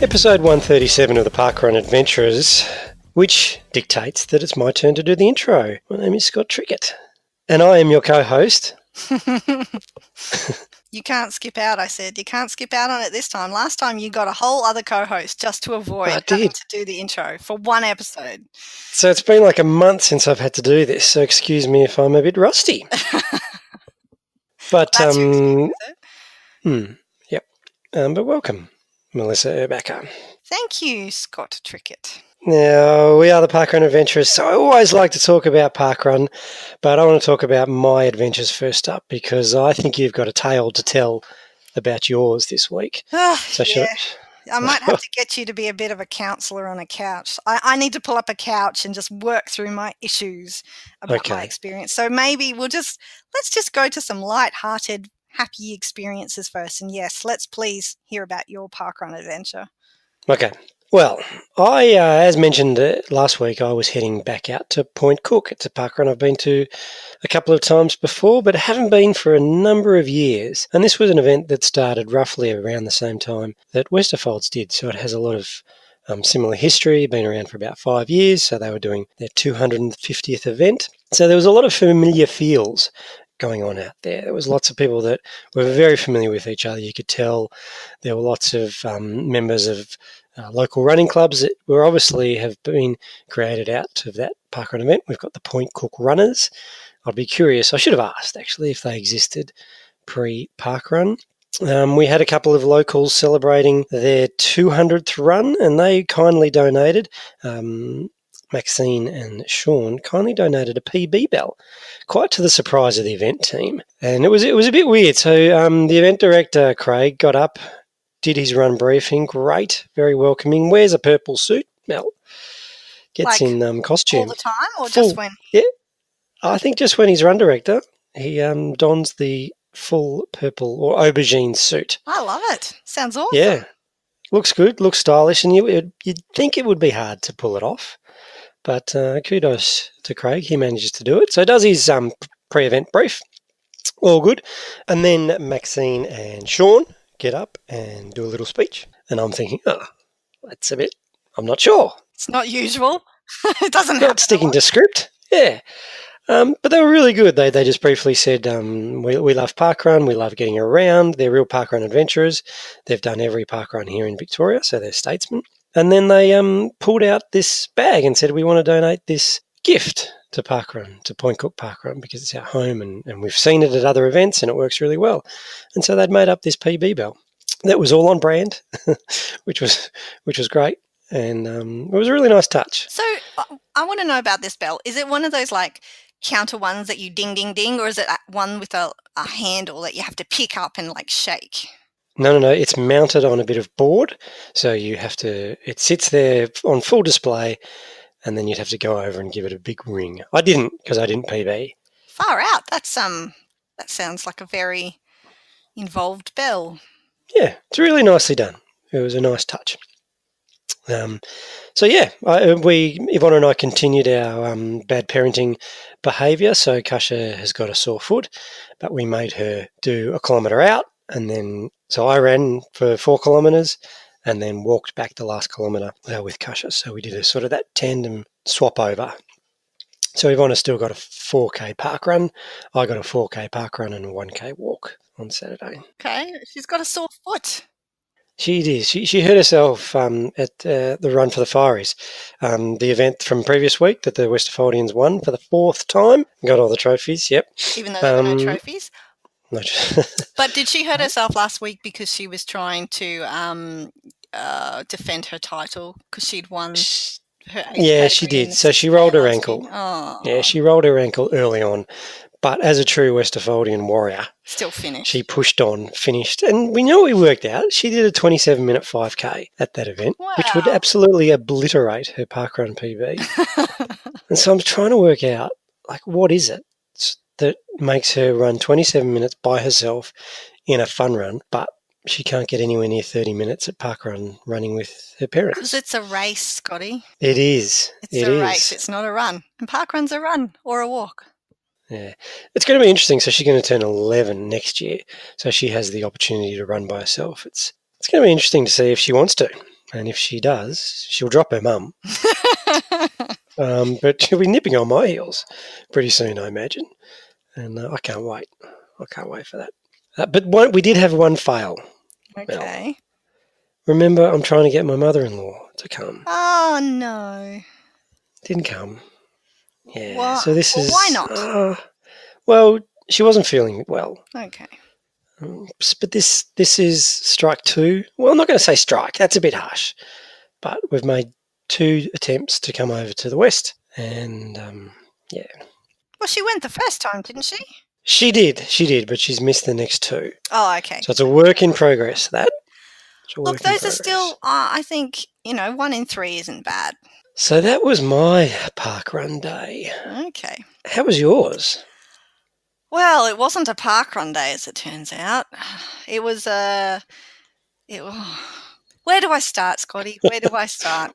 Episode 137 of the Parkrun Adventurers, which dictates that it's my turn to do the intro. My name is Scott Trickett, and I am your co-host. You can't skip out, I said. You can't skip out on it this time. Last time you got a whole other co-host just to avoid having to do the intro for one episode. So it's been like a month since I've had to do this, so excuse me if I'm a bit rusty. But, That's your excuse, is it? But welcome, Melissa Erbacker. Thank you, Scott Trickett. Now, we are the Parkrun Adventurers, so I always like to talk about Parkrun, but I want to talk about my adventures first up because I think you've got a tale to tell about yours this week. I might have to get you to be a bit of a counsellor on a couch. I need to pull up a couch and just work through my issues about my experience. So maybe let's just go to some light-hearted, happy experiences first. And yes, let's please hear about your parkrun adventure. Okay. Well, I, as mentioned last week, I was heading back out to Point Cook. It's a parkrun I've been to a couple of times before, but haven't been for a number of years. And this was an event that started roughly around the same time that Westerfolds did, so it has a lot of similar history, been around for about 5 years, so they were doing their 250th event. So there was a lot of familiar feels going on out there. There was lots of people that were very familiar with each other. You could tell there were lots of members of local running clubs that were obviously have been created out of that parkrun event. We've got the Point Cook Runners. I'd be curious. I should have asked, actually, if they existed pre-parkrun. We had a couple of locals celebrating their 200th run, and they kindly donated. Maxine and Sean kindly donated a PB bell, quite to the surprise of the event team. And it was a bit weird. So the event director, Craig, got up, did his run briefing. Great, very welcoming. Wears a purple suit, Mel. Gets in costume. All the time or just when? Yeah, I think just when he's run director, he dons the full purple or aubergine suit. I love it. Sounds awesome. Yeah, looks good, looks stylish, and you'd think it would be hard to pull it off. But kudos to Craig. He manages to do it. So does his pre-event brief. All good. And then Maxine and Sean get up and do a little speech. And I'm thinking, that's a bit, I'm not sure. It's not usual. It doesn't happen. Not sticking to script. Yeah. But they were really good. They just briefly said, we love parkrun. We love getting around. They're real parkrun adventurers. They've done every parkrun here in Victoria, so they're statesmen. And then they pulled out this bag and said, we want to donate this gift to parkrun, to Point Cook Parkrun, because it's our home and we've seen it at other events and it works really well. And so they'd made up this PB bell. That was all on brand, which was great. And it was a really nice touch. So I want to know about this bell. Is it one of those like counter ones that you ding, ding, ding, or is it one with a handle that you have to pick up and like shake? No. It's mounted on a bit of board, so it sits there on full display, and then you'd have to go over and give it a big ring. I didn't, because I didn't PB. Far out. That sounds like a very involved bell. Yeah, it's really nicely done. It was a nice touch. Yvonne and I continued our bad parenting behaviour. So Kasha has got a sore foot, but we made her do a kilometre out. And then, so I ran for 4 kilometres and then walked back the last kilometre with Kasha. So we did a sort of that tandem swap over. So Yvonne has still got a 4K park run. I got a 4K park run and a 1K walk on Saturday. Okay, she's got a sore foot. She did. She hurt herself at the Run for the Fireys, the event from previous week that the Westerfoldians won for the 4th time. Got all the trophies, yep. Even though there were no trophies? No. But did she hurt herself last week because she was trying to defend her title because she'd won her 8K? Yeah, she did. So she rolled her ankle. Oh. Yeah, she rolled her ankle early on. But as a true Westerfoldian warrior, still finished. She pushed on, finished. And we know we worked out. She did a 27-minute 5K at that event, which would absolutely obliterate her parkrun PB. And so I'm trying to work out, like, what is it that makes her run 27 minutes by herself in a fun run, but she can't get anywhere near 30 minutes at parkrun running with her parents? Because it's a race, Scotty. It is. It's a race. It's not a run. And parkrun's a run or a walk. Yeah. It's going to be interesting. So she's going to turn 11 next year. So she has the opportunity to run by herself. It's going to be interesting to see if she wants to. And if she does, she'll drop her mum. But she'll be nipping on my heels pretty soon, I imagine. And I can't wait. I can't wait for that. But we did have one fail. Okay. Mel. Remember, I'm trying to get my mother-in-law to come. Oh, no. Didn't come. Yeah. Well, so this is... why not? Well, she wasn't feeling well. Okay. But this is strike two. Well, I'm not going to say strike. That's a bit harsh. But we've made 2 attempts to come over to the west. And, yeah. Well, she went the first time, didn't she? She did, but she's missed the next 2. Oh, okay. So it's a work in progress, that. Look, those are still, I think, 1 in 3 isn't bad. So that was my parkrun day. Okay. How was yours? Well, it wasn't a parkrun day, as it turns out. It was where do I start, Scotty? Where do I start?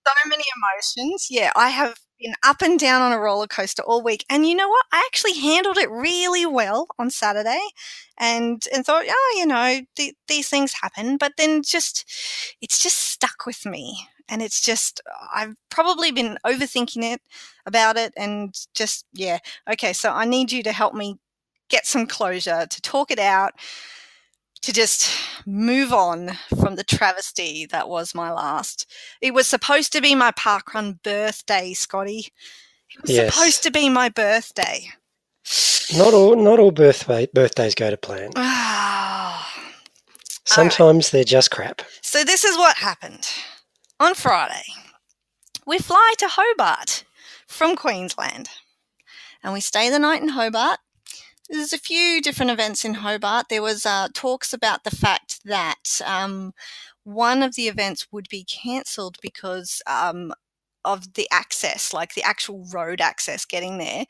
So many emotions. Yeah, I have been up and down on a roller coaster all week. And you know what? I actually handled it really well on Saturday and thought, these things happen. But then it's just stuck with me. And it's just, I've probably been overthinking about it and just, yeah. Okay, so I need you to help me get some closure, to talk it out, to just move on from the travesty that was my last. It was supposed to be my parkrun birthday, Scotty. It was supposed to be my birthday. Not all birthdays go to plan. Sometimes they're just crap. So this is what happened. On Friday, we fly to Hobart from Queensland, and we stay the night in Hobart. There's a few different events in Hobart. There was talks about the fact that one of the events would be cancelled because of the access, like the actual road access getting there,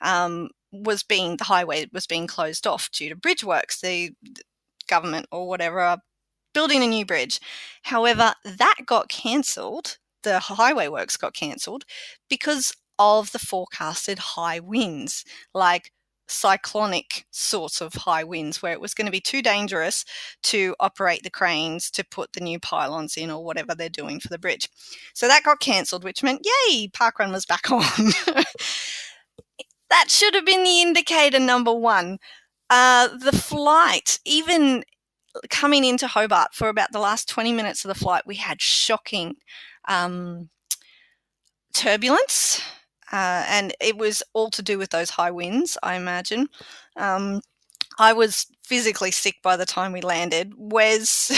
the highway was being closed off due to bridge works. The government or whatever are building a new bridge. However, that got cancelled. The highway works got cancelled because of the forecasted high winds, like cyclonic sorts of high winds, where it was going to be too dangerous to operate the cranes to put the new pylons in or whatever they're doing for the bridge. So that got cancelled, which meant, yay, parkrun was back on. That should have been the indicator number one. The flight, even coming into Hobart for about the last 20 minutes of the flight, we had shocking turbulence. And it was all to do with those high winds, I imagine. I was physically sick by the time we landed. Wes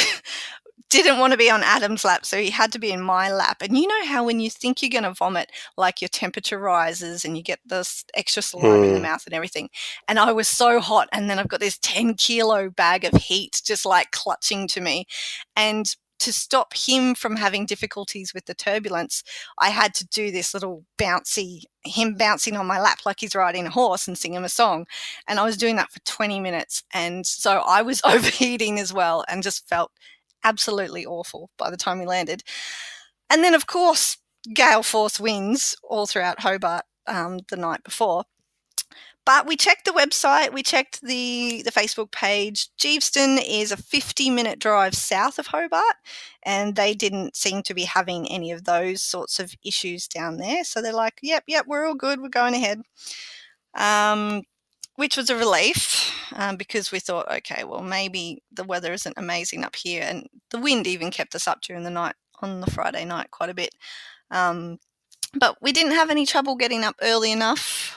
didn't want to be on Adam's lap, so he had to be in my lap. And you know how when you think you're going to vomit, like your temperature rises and you get this extra saliva in the mouth and everything. And I was so hot, and then I've got this 10-kilo bag of heat just like clutching to me. And to stop him from having difficulties with the turbulence, I had to do this little him bouncing on my lap like he's riding a horse and sing him a song. And I was doing that for 20 minutes. And so I was overheating as well and just felt absolutely awful by the time we landed. And then, of course, gale force winds all throughout Hobart the night before. But we checked the website, we checked the Facebook page. Geeveston is a 50-minute drive south of Hobart, and they didn't seem to be having any of those sorts of issues down there. So they're like, yep, we're all good, we're going ahead, which was a relief because we thought, okay, well, maybe the weather isn't amazing up here. And the wind even kept us up during the night on the Friday night quite a bit. But we didn't have any trouble getting up early enough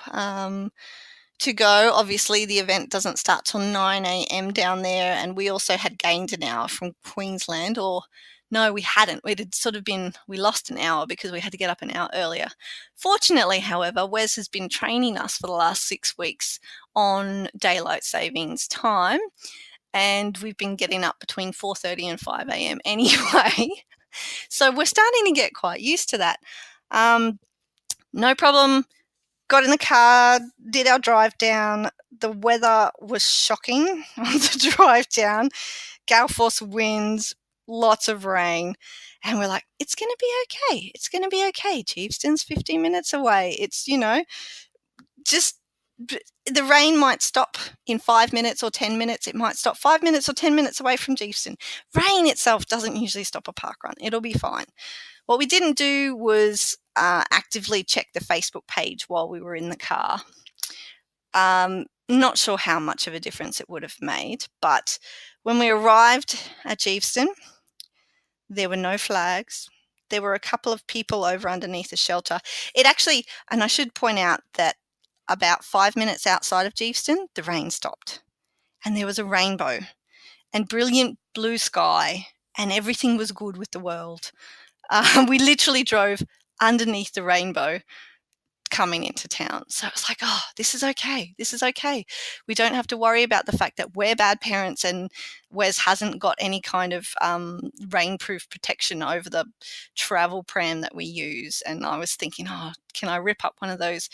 to go. Obviously, the event doesn't start till 9 a.m. down there, and we also had gained an hour from Queensland, or no, we hadn't. We lost an hour because we had to get up an hour earlier. Fortunately, however, Wes has been training us for the last 6 weeks on daylight savings time, and we've been getting up between 4:30 and 5 a.m. anyway. So we're starting to get quite used to that. No problem. Got in the car, did our drive down. The weather was shocking on the drive down. Gale force winds, lots of rain. And we're like, it's going to be okay. It's going to be okay. Geeveston's 15 minutes away. It's, just the rain might stop in 5 minutes or 10 minutes. It might stop 5 minutes or 10 minutes away from Geefston. Rain itself doesn't usually stop a parkrun. It'll be fine. What we didn't do was actively check the Facebook page while we were in the car. Not sure how much of a difference it would have made, but when we arrived at Geefston, there were no flags. There were a couple of people over underneath a shelter. It actually, and I should point out that about 5 minutes outside of Geefston, the rain stopped and there was a rainbow and brilliant blue sky and everything was good with the world. We literally drove underneath the rainbow coming into town. So I was like, oh, this is okay. This is okay. We don't have to worry about the fact that we're bad parents and Wes hasn't got any kind of rainproof protection over the travel pram that we use. And I was thinking, oh, can I rip up one of those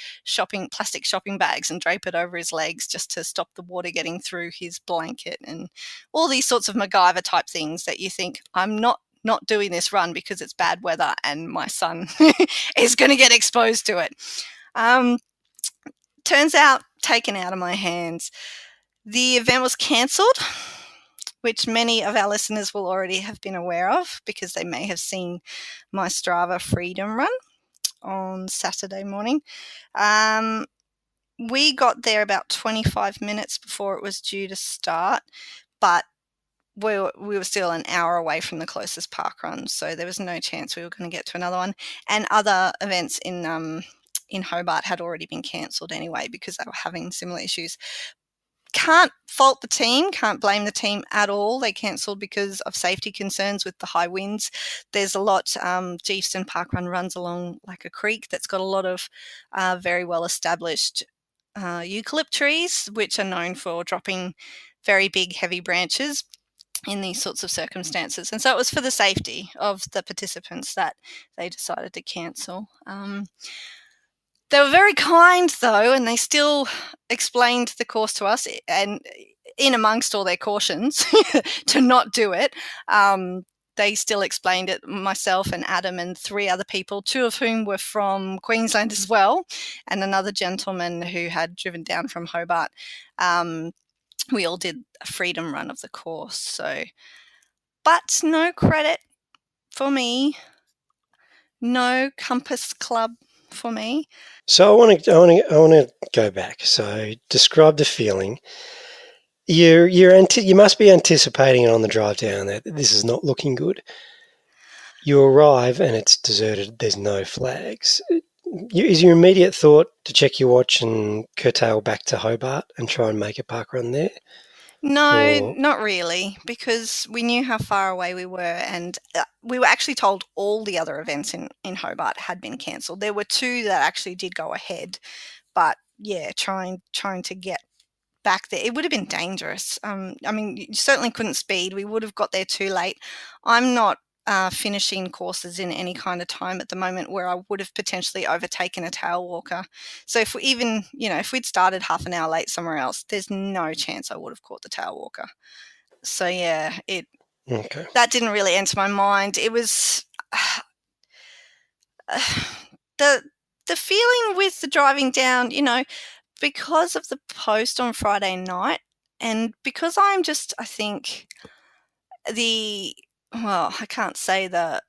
plastic shopping bags and drape it over his legs just to stop the water getting through his blanket, and all these sorts of MacGyver type things that you think, I'm not doing this run because it's bad weather and my son is going to get exposed to it. Turns out, taken out of my hands. The event was cancelled, which many of our listeners will already have been aware of because they may have seen my Strava Freedom Run on Saturday morning. We got there about 25 minutes before it was due to start, but we were still an hour away from the closest park run, so there was no chance we were going to get to another one. And other events in Hobart had already been cancelled anyway because they were having similar issues. Can't fault the team, can't blame the team at all. They cancelled because of safety concerns with the high winds. There's a lot, Geefston Parkrun runs along like a creek that's got a lot of very well established eucalypt trees, which are known for dropping very big, heavy branches in these sorts of circumstances. And so it was for the safety of the participants that they decided to cancel. They were very kind, though, and they still explained the course to us, and in amongst all their cautions to not do it, they still explained it. Myself and Adam and 3 other people, 2 of whom were from Queensland as well, and another gentleman who had driven down from Hobart. We all did a freedom run of the course. So, but no credit for me, no Compass Club for me. So I want to go back. So describe the feeling. You must be anticipating it on the drive down that this is not looking good. You arrive and it's deserted. There's no flags. Is your immediate thought to check your watch and curtail back to Hobart and try and make a park run there? No, not really, because we knew how far away we were, and we were actually told all the other events in Hobart had been cancelled. There were 2 that actually did go ahead, but yeah, trying to get back there, it would have been dangerous. I mean, you certainly couldn't speed. We would have got there too late. I'm not finishing courses in any kind of time at the moment where I would have potentially overtaken a tail walker. So if we'd started half an hour late somewhere else, there's no chance I would have caught the tail walker. So yeah, that didn't really enter my mind. It was the feeling with the driving down, because of the post on Friday night, and because I'm just, I think, I can't say the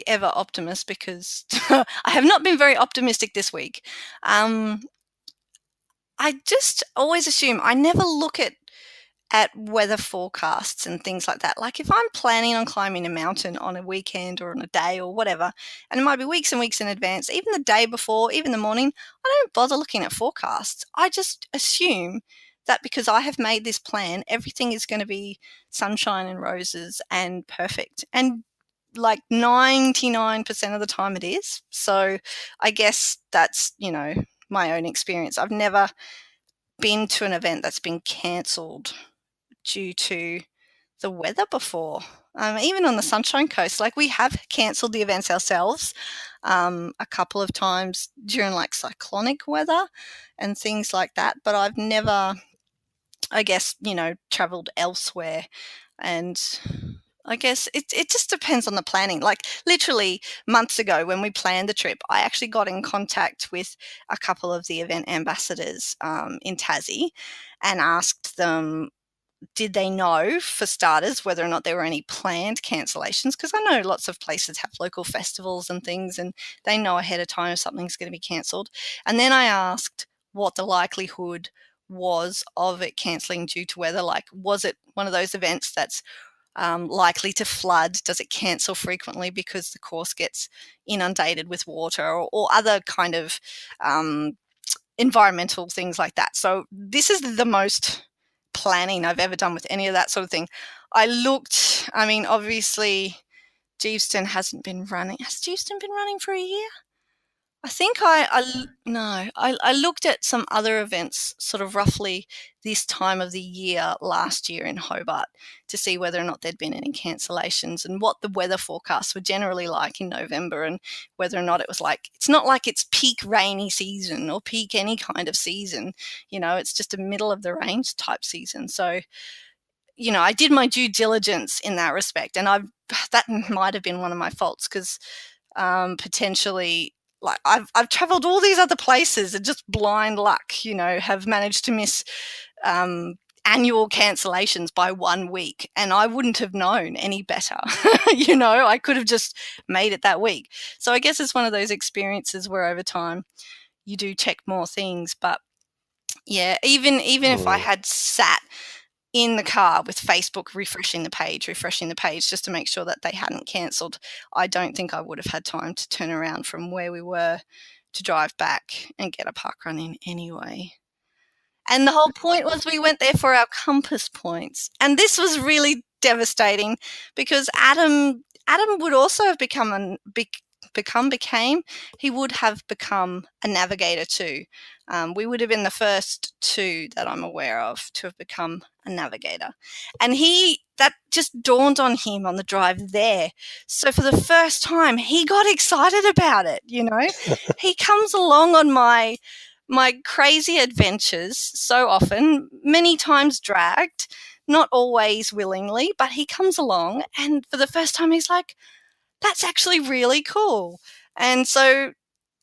ever optimist because I have not been very optimistic this week. I just always assume, I never look at weather forecasts and things like that. Like if I'm planning on climbing a mountain on a weekend or on a day or whatever, and it might be weeks and weeks in advance, even the day before, even the morning, I don't bother looking at forecasts. I just assume that because I have made this plan, everything is going to be sunshine and roses and perfect. And like 99% of the time it is. So I guess that's, my own experience. I've never been to an event that's been cancelled due to the weather before. Even on the Sunshine Coast, like we have cancelled the events ourselves a couple of times during like cyclonic weather and things like that, but I've never, I guess, travelled elsewhere and I guess it just depends on the planning. Like literally months ago when we planned the trip, I actually got in contact with a couple of the event ambassadors in Tassie and asked them, did they know, for starters, whether or not there were any planned cancellations? Because I know lots of places have local festivals and things, and they know ahead of time if something's going to be cancelled. And then I asked what the likelihood was of it cancelling due to weather. Like, was it one of those events that's likely to flood? Does it cancel frequently because the course gets inundated with water or other kind of environmental things like that? So this is the most planning I've ever done with any of that sort of thing. I mean, obviously Geeveston hasn't been running. Has Geeveston been running for a year? I think I looked at some other events sort of roughly this time of the year last year in Hobart to see whether or not there'd been any cancellations and what the weather forecasts were generally like in November, and whether or not it was like, it's not like it's peak rainy season or peak any kind of season, it's just a middle of the range type season. So, I did my due diligence in that respect, and that might have been one of my faults because potentially, like I've traveled all these other places and just blind luck, have managed to miss annual cancellations by 1 week, and I wouldn't have known any better. I could have just made it that week. So I guess it's one of those experiences where over time you do check more things. But yeah, even if I had sat in the car with Facebook refreshing the page just to make sure that they hadn't cancelled, I don't think I would have had time to turn around from where we were to drive back and get a parkrun in anyway. And the whole point was we went there for our compass points. And this was really devastating because Adam would also have he would have become a navigator too. We would have been the first two that I'm aware of to have become a navigator. And that just dawned on him on the drive there. So for the first time, he got excited about it, He comes along on my crazy adventures so often, many times dragged, not always willingly, but he comes along and for the first time he's like, that's actually really cool. And so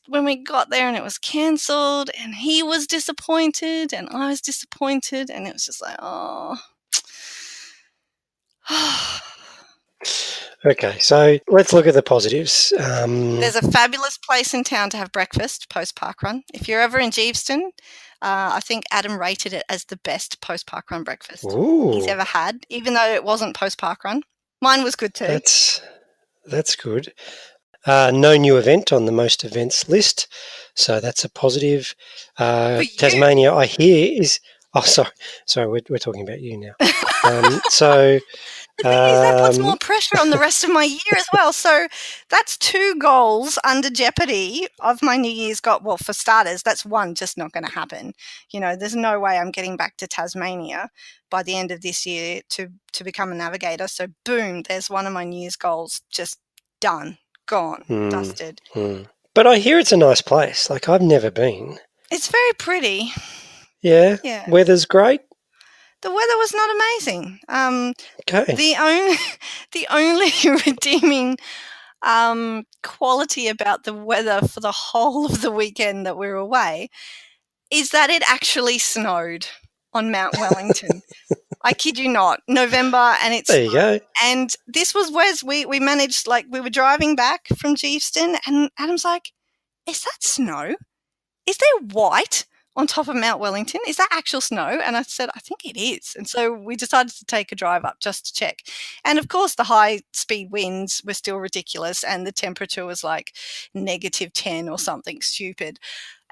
when we got there and it was cancelled and he was disappointed and I was disappointed, and it was just like, oh. Okay, so let's look at the positives. There's a fabulous place in town to have breakfast post-parkrun. If you're ever in Geeveston, I think Adam rated it as the best post-parkrun breakfast he's ever had, even though it wasn't post-parkrun. Mine was good too. That's good. No new event on the most events list, so that's a positive. Tasmania, I hear, is... Oh, sorry, we're talking about you now. So... The thing is, that puts more pressure on the rest of my year as well. So that's 2 goals under jeopardy of my New Year's goal. Well, for starters, that's one just not going to happen. There's no way I'm getting back to Tasmania by the end of this year to become a navigator. So boom, there's one of my New Year's goals just done, gone, dusted. But I hear it's a nice place. Like, I've never been. It's very pretty. Yeah. Weather's great. The weather was not amazing. Okay. The only redeeming quality about the weather for the whole of the weekend that we were away is that it actually snowed on Mount Wellington. I kid you not, November, and it's there you go. And this was Wes. We managed, like, we were driving back from Geeveston, and Adam's like, "Is that snow? Is there white on top of Mount Wellington? Is that actual snow?" And I said, "I think it is." And so we decided to take a drive up just to check. And of course, the high speed winds were still ridiculous, and the temperature was like -10 or something stupid.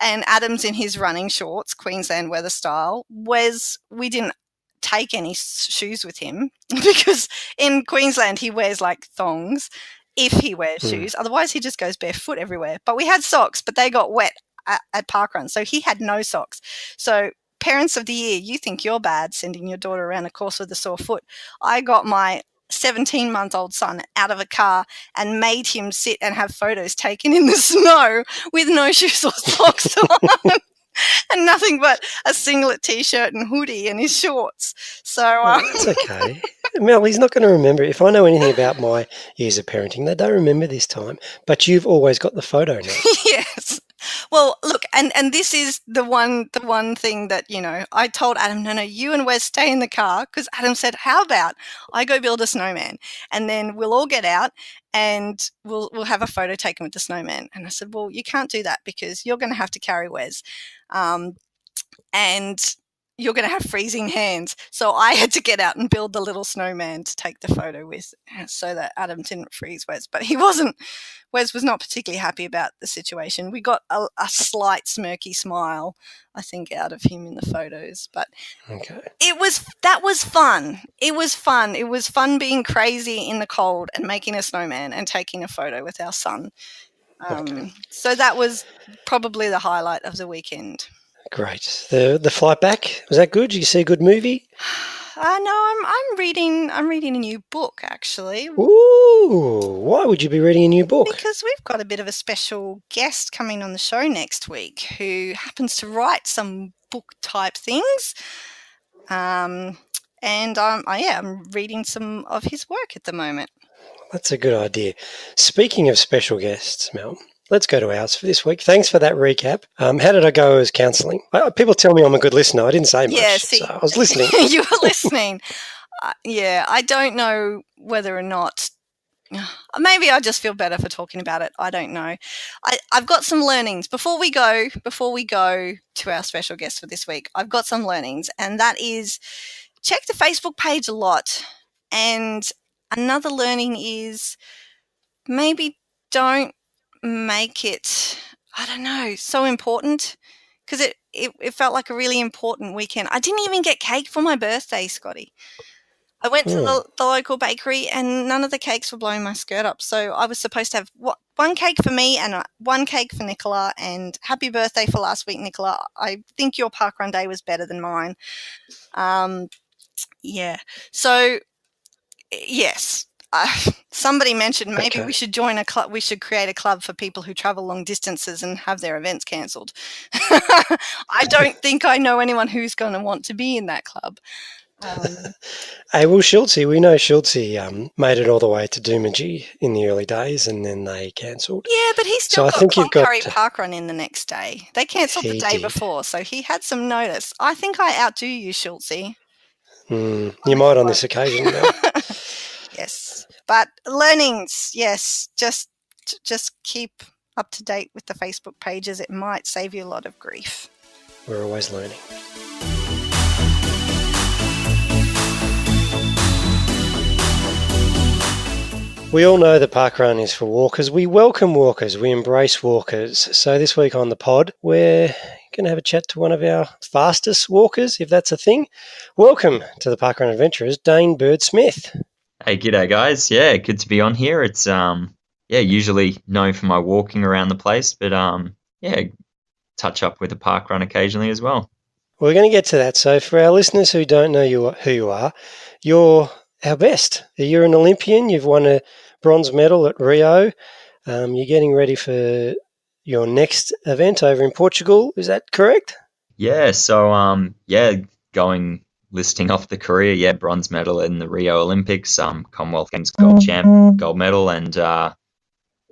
And Adam's in his running shorts, Queensland weather style. We didn't take any shoes with him because in Queensland he wears like thongs if he wears shoes. Otherwise, he just goes barefoot everywhere. But we had socks, but they got wet at parkrun, so he had no socks. So parents of the year, you think you're bad sending your daughter around a course with a sore foot. I got my 17-month-old son out of a car and made him sit and have photos taken in the snow with no shoes or socks on. and nothing but a singlet T-shirt and hoodie and his shorts. So that's okay. Mel, he's not going to remember. If I know anything about my years of parenting, they don't remember this time. But you've always got the photo now. Yes. Well, look, and this is the one thing that, I told Adam, no, you and Wes stay in the car, because Adam said, how about I go build a snowman and then we'll all get out and we'll have a photo taken with the snowman. And I said, well, you can't do that because you're going to have to carry Wes. And you're going to have freezing hands. So I had to get out and build the little snowman to take the photo with so that Adam didn't freeze Wes. But Wes was not particularly happy about the situation. We got a slight smirky smile, I think, out of him in the photos. But okay. That was fun. It was fun. It was fun being crazy in the cold and making a snowman and taking a photo with our son. Okay. So that was probably the highlight of the weekend. Great. The flight back, was that good? Did you see a good movie? No, I'm reading a new book, actually. Ooh, why would you be reading a new book? Because we've got a bit of a special guest coming on the show next week who happens to write some book type things. And I'm reading some of his work at the moment. That's a good idea. Speaking of special guests, Mel, let's go to ours for this week. Thanks for that recap. How did I go as counselling? People tell me I'm a good listener. I didn't say much, so I was listening. You were listening. I don't know whether or not. Maybe I just feel better for talking about it. I don't know. I've got some learnings. Before we go to our special guest for this week, I've got some learnings, and that is check the Facebook page a lot. And another learning is maybe don't make it, I don't know, so important, because it felt like a really important weekend. I didn't even get cake for my birthday, Scotty. I went to the local bakery and none of the cakes were blowing my skirt up. So I was supposed to have one cake for me and one cake for Nicola, and happy birthday for last week, Nicola. I think your parkrun day was better than mine. Yeah. So, yes. Somebody mentioned maybe we should join a club. We should create a club for people who travel long distances and have their events cancelled. I don't think I know anyone who's going to want to be in that club. Hey, well, we know Schultze made it all the way to Doomadgee in the early days, and then they cancelled. Yeah, but he still got Cloncurry Parkrun in the next day. They cancelled the day before, so he had some notice. I think I outdo you, Schultze. You might on this occasion, Mel. Yes, but learnings, yes, just keep up to date with the Facebook pages. It might save you a lot of grief. We're always learning. We all know that parkrun is for walkers. We welcome walkers. We embrace walkers. So this week on the pod, we're going to have a chat to one of our fastest walkers, if that's a thing. Welcome to the Parkrun Adventurers, Dane Bird-Smith. Hey, g'day guys. Yeah, good to be on here. It's usually known for my walking around the place, but touch up with a parkrun occasionally as well. We're going to get to that. So for our listeners who don't know who you are, you're our best. You're an Olympian. You've won a bronze medal at Rio. You're getting ready for your next event over in Portugal. Is that correct? Yeah. So, listing off the career. Bronze medal in the Rio Olympics, Commonwealth Games gold champ, gold medal, and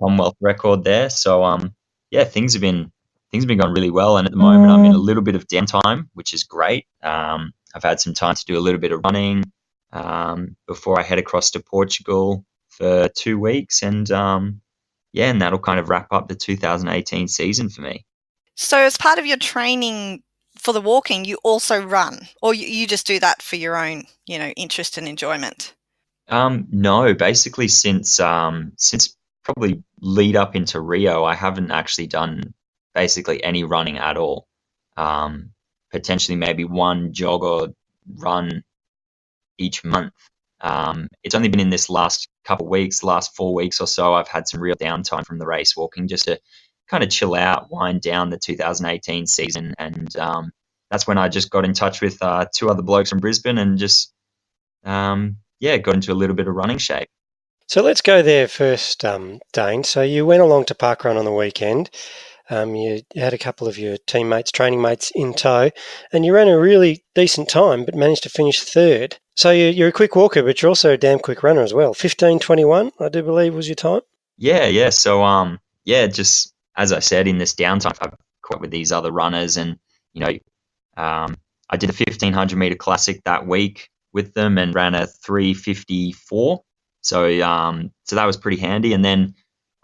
Commonwealth record there. So, things have been going really well. And at the moment, I'm in a little bit of downtime, which is great. I've had some time to do a little bit of running before I head across to Portugal for 2 weeks, and that'll kind of wrap up the 2018 season for me. So as part of your training for the walking, you also run, or you just do that for your own, interest and enjoyment? No, basically since probably lead up into Rio, I haven't actually done basically any running at all. Potentially maybe one jog or run each month. It's only been in this last couple of weeks, last 4 weeks or so, I've had some real downtime from the race walking just to kind of chill out, wind down the 2018 season. And that's when I just got in touch with two other blokes from Brisbane and just, got into a little bit of running shape. So let's go there first, Dane. So you went along to parkrun on the weekend. You had a couple of your teammates, training mates in tow, and you ran a really decent time, but managed to finish third. So you're a quick walker, but you're also a damn quick runner as well. 15:21, I do believe, was your time. Yeah. So just as I said, in this downtime, I've caught with these other runners, and I did a 1500-meter classic that week with them and ran a 3:54. So that was pretty handy. And then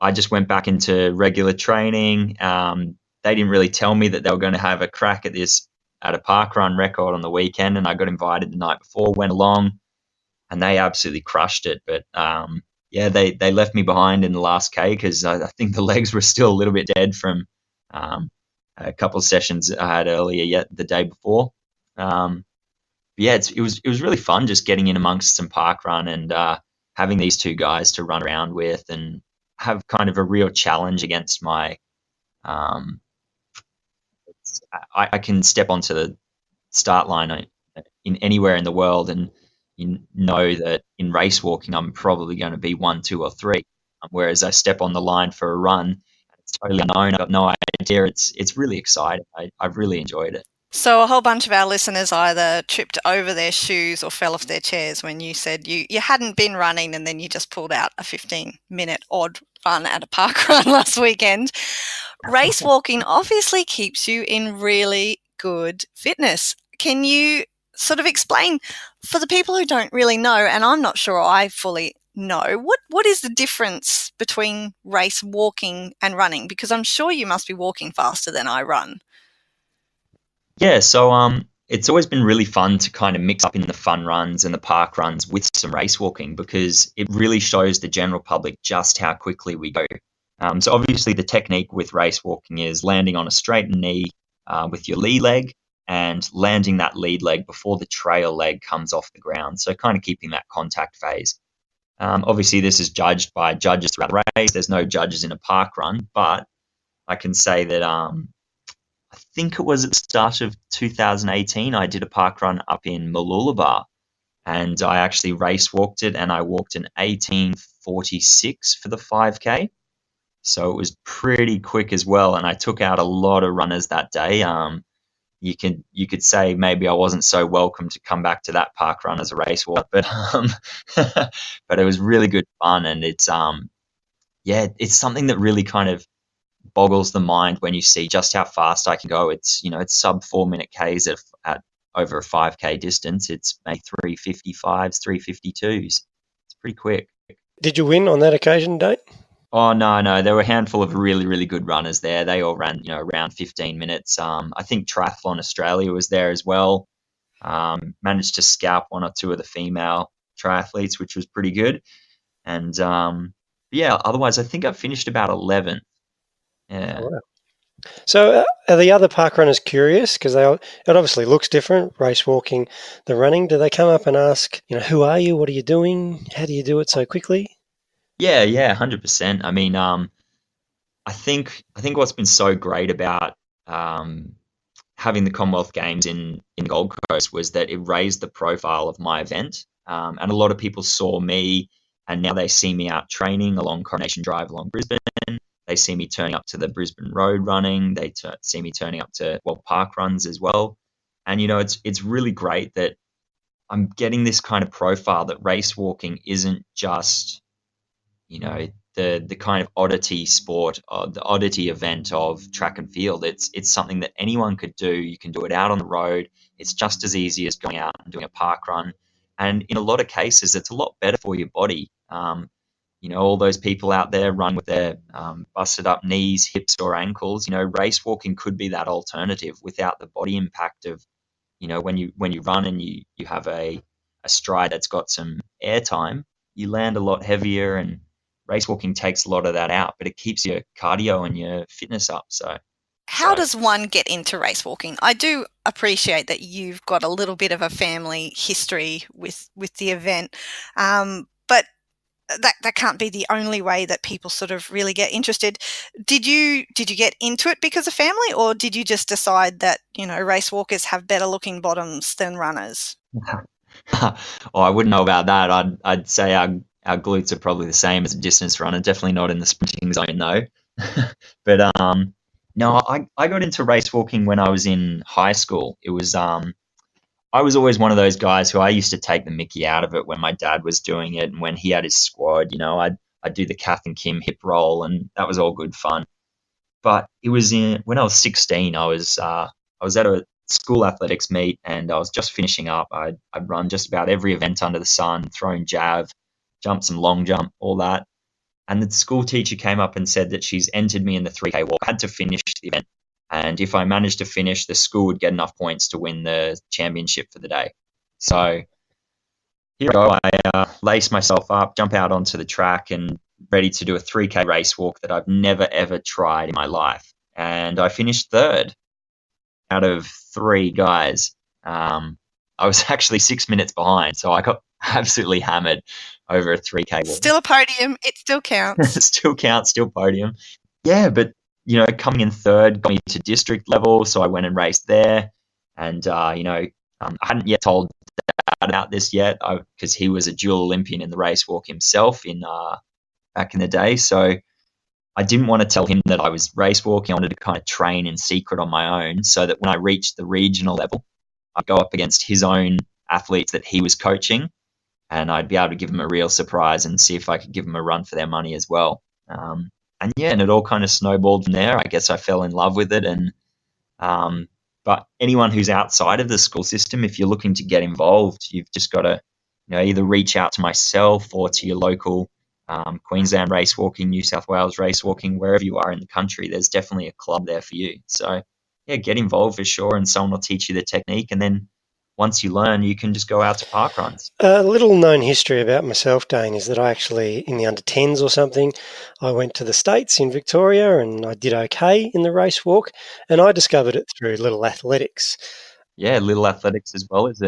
I just went back into regular training. They didn't really tell me that they were going to have a crack at a parkrun record on the weekend, and I got invited the night before, went along, and they absolutely crushed it. But they left me behind in the last K because I think the legs were still a little bit dead from a couple of sessions I had earlier yet the day before. It was really fun just getting in amongst some parkrun and having these two guys to run around with and have kind of a real challenge against my. I can step onto the start line in anywhere in the world, and you know that in race walking I'm probably going to be 1, 2, or 3. Whereas I step on the line for a run, it's totally unknown. I've got no idea. It's really exciting. I've really enjoyed it. So a whole bunch of our listeners either tripped over their shoes or fell off their chairs when you said you hadn't been running and then you just pulled out a 15-minute odd run at a park run last weekend. Race walking obviously keeps you in really good fitness. Can you sort of explain for the people who don't really know, and I'm not sure I fully know, what is the difference between race walking and running? Because I'm sure you must be walking faster than I run. Yeah, so it's always been really fun to kind of mix up in the fun runs and the park runs with some race walking because it really shows the general public just how quickly we go. So obviously the technique with race walking is landing on a straight knee with your lead leg and landing that lead leg before the trail leg comes off the ground. So kind of keeping that contact phase. Obviously this is judged by judges throughout the race. There's no judges in a park run, but I can say that I think it was at the start of 2018, I did a park run up in Mooloolaba, and I actually race walked it, and I walked an 18:46 for the 5K. So it was pretty quick as well, and I took out a lot of runners that day. You could say maybe I wasn't so welcome to come back to that park run as a race walk, but but it was really good fun, and it's something that really kind of boggles the mind when you see just how fast I can go. It's sub 4-minute Ks at over a 5K distance. It's maybe 3:55s, 3:52s. It's pretty quick. Did you win on that occasion, Dane? Oh, no. There were a handful of really, really good runners there. They all ran, around 15 minutes. I think Triathlon Australia was there as well. Managed to scalp 1 or 2 of the female triathletes, which was pretty good. And otherwise I think I finished about 11th. Yeah. Oh, wow. So are the other park runners curious? Because it obviously looks different, race walking, the running. Do they come up and ask, who are you? What are you doing? How do you do it so quickly? Yeah, 100%. I mean, I think what's been so great about having the Commonwealth Games in Gold Coast was that it raised the profile of my event. And a lot of people saw me, and now they see me out training along Coronation Drive along Brisbane. They see me turning up to the Brisbane Road running. They see me turning up to park runs as well. And it's really great that I'm getting this kind of profile that race walking isn't just the kind of oddity sport or the oddity event of track and field. It's something that anyone could do. You can do it out on the road. It's just as easy as going out and doing a park run. And in a lot of cases, it's a lot better for your body. All those people out there run with their busted up knees, hips, or ankles. Race walking could be that alternative without the body impact of, when you run and you have a stride that's got some air time, you land a lot heavier, and race walking takes a lot of that out, but it keeps your cardio and your fitness up. So how does one get into race walking? I do appreciate that you've got a little bit of a family history with the event, but that can't be the only way that people sort of really get interested. Did you get into it because of family, or did you just decide that race walkers have better looking bottoms than runners? I wouldn't know about that. I'd say our glutes are probably the same as a distance runner. Definitely not in the sprinting zone though. But No, I got into race walking when I was in high school. It was I was always one of those guys who I used to take the mickey out of it when my dad was doing it and when he had his squad. I'd do the Kath and Kim hip roll, and that was all good fun. But it was when I was 16. I was at a school athletics meet, and I was just finishing up. I'd run just about every event under the sun, thrown jav, jumped some long jump, all that. And the school teacher came up and said that she's entered me in the 3K walk. I had to finish the event. And if I managed to finish, the school would get enough points to win the championship for the day. So here I go. I lace myself up, jump out onto the track, and ready to do a 3K race walk that I've never, ever tried in my life. And I finished third out of three guys. I was actually 6 minutes behind, so I got absolutely hammered over a 3K walk. Still a podium. It still counts. Still counts, still podium. Yeah, but, coming in third got me to district level, so I went and raced there. And, I hadn't yet told Dad about this yet because he was a dual Olympian in the race walk himself back in the day. So I didn't want to tell him that I was race walking. I wanted to kind of train in secret on my own so that when I reached the regional level, I'd go up against his own athletes that he was coaching, and I'd be able to give them a real surprise and see if I could give them a run for their money as well. And it all kind of snowballed from there. I guess I fell in love with it. But anyone who's outside of the school system, if you're looking to get involved, you've just got to either reach out to myself or to your local Queensland race walking, New South Wales race walking, wherever you are in the country. There's definitely a club there for you. So yeah, get involved for sure, and someone will teach you the technique, and then once you learn, you can just go out to park runs. A little known history about myself, Dane, is that I actually, in the under 10s or something, I went to the States in Victoria and I did okay in the race walk, and I discovered it through Little Athletics. Yeah, Little Athletics as well is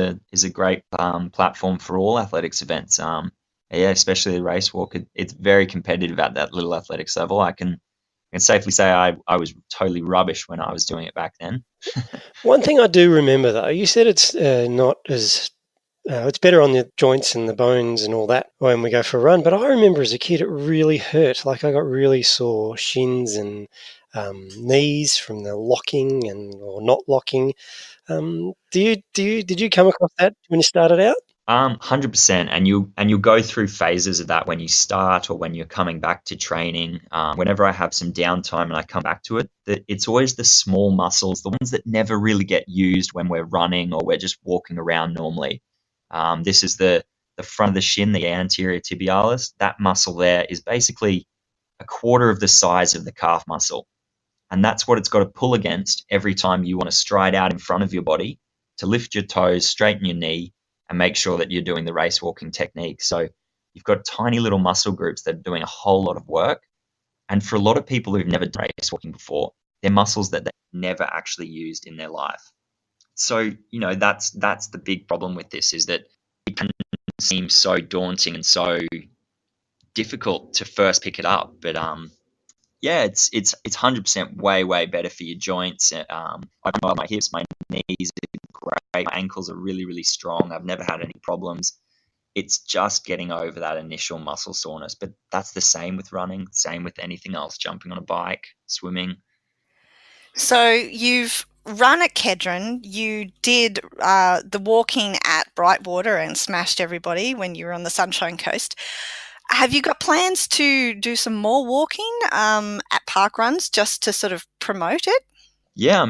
a great platform for all athletics events. Especially the race walk. It's very competitive at that Little Athletics level. I can safely say I was totally rubbish when I was doing it back then. One thing I do remember, though, you said it's not as it's better on the joints and the bones and all that when we go for a run. But I remember as a kid, it really hurt. Like I got really sore shins and knees from the locking or not locking. Did you come across that when you started out? 100%, and you'll go through phases of that when you start or when you're coming back to training. Whenever I have some downtime and I come back to it, it's always the small muscles, the ones that never really get used when we're running or we're just walking around normally. This is the front of the shin, the anterior tibialis. That muscle there is basically a quarter of the size of the calf muscle, and that's what it's got to pull against every time you want to stride out in front of your body to lift your toes, straighten your knee, and make sure that you're doing the race walking technique. So you've got tiny little muscle groups that are doing a whole lot of work. And for a lot of people who've never done race walking before, they're muscles that they've never actually used in their life. So, that's the big problem with this, is that it can seem so daunting and so difficult to first pick it up. But it's 100% way better for your joints. I know my hips, my knees are great, my ankles are really, really strong. I've never had any problems. It's just getting over that initial muscle soreness. But that's the same with running, same with anything else, jumping on a bike, swimming. So you've run at Kedron. You did the walking at Brightwater and smashed everybody when you were on the Sunshine Coast. Have you got plans to do some more walking at park runs just to sort of promote it? Yeah,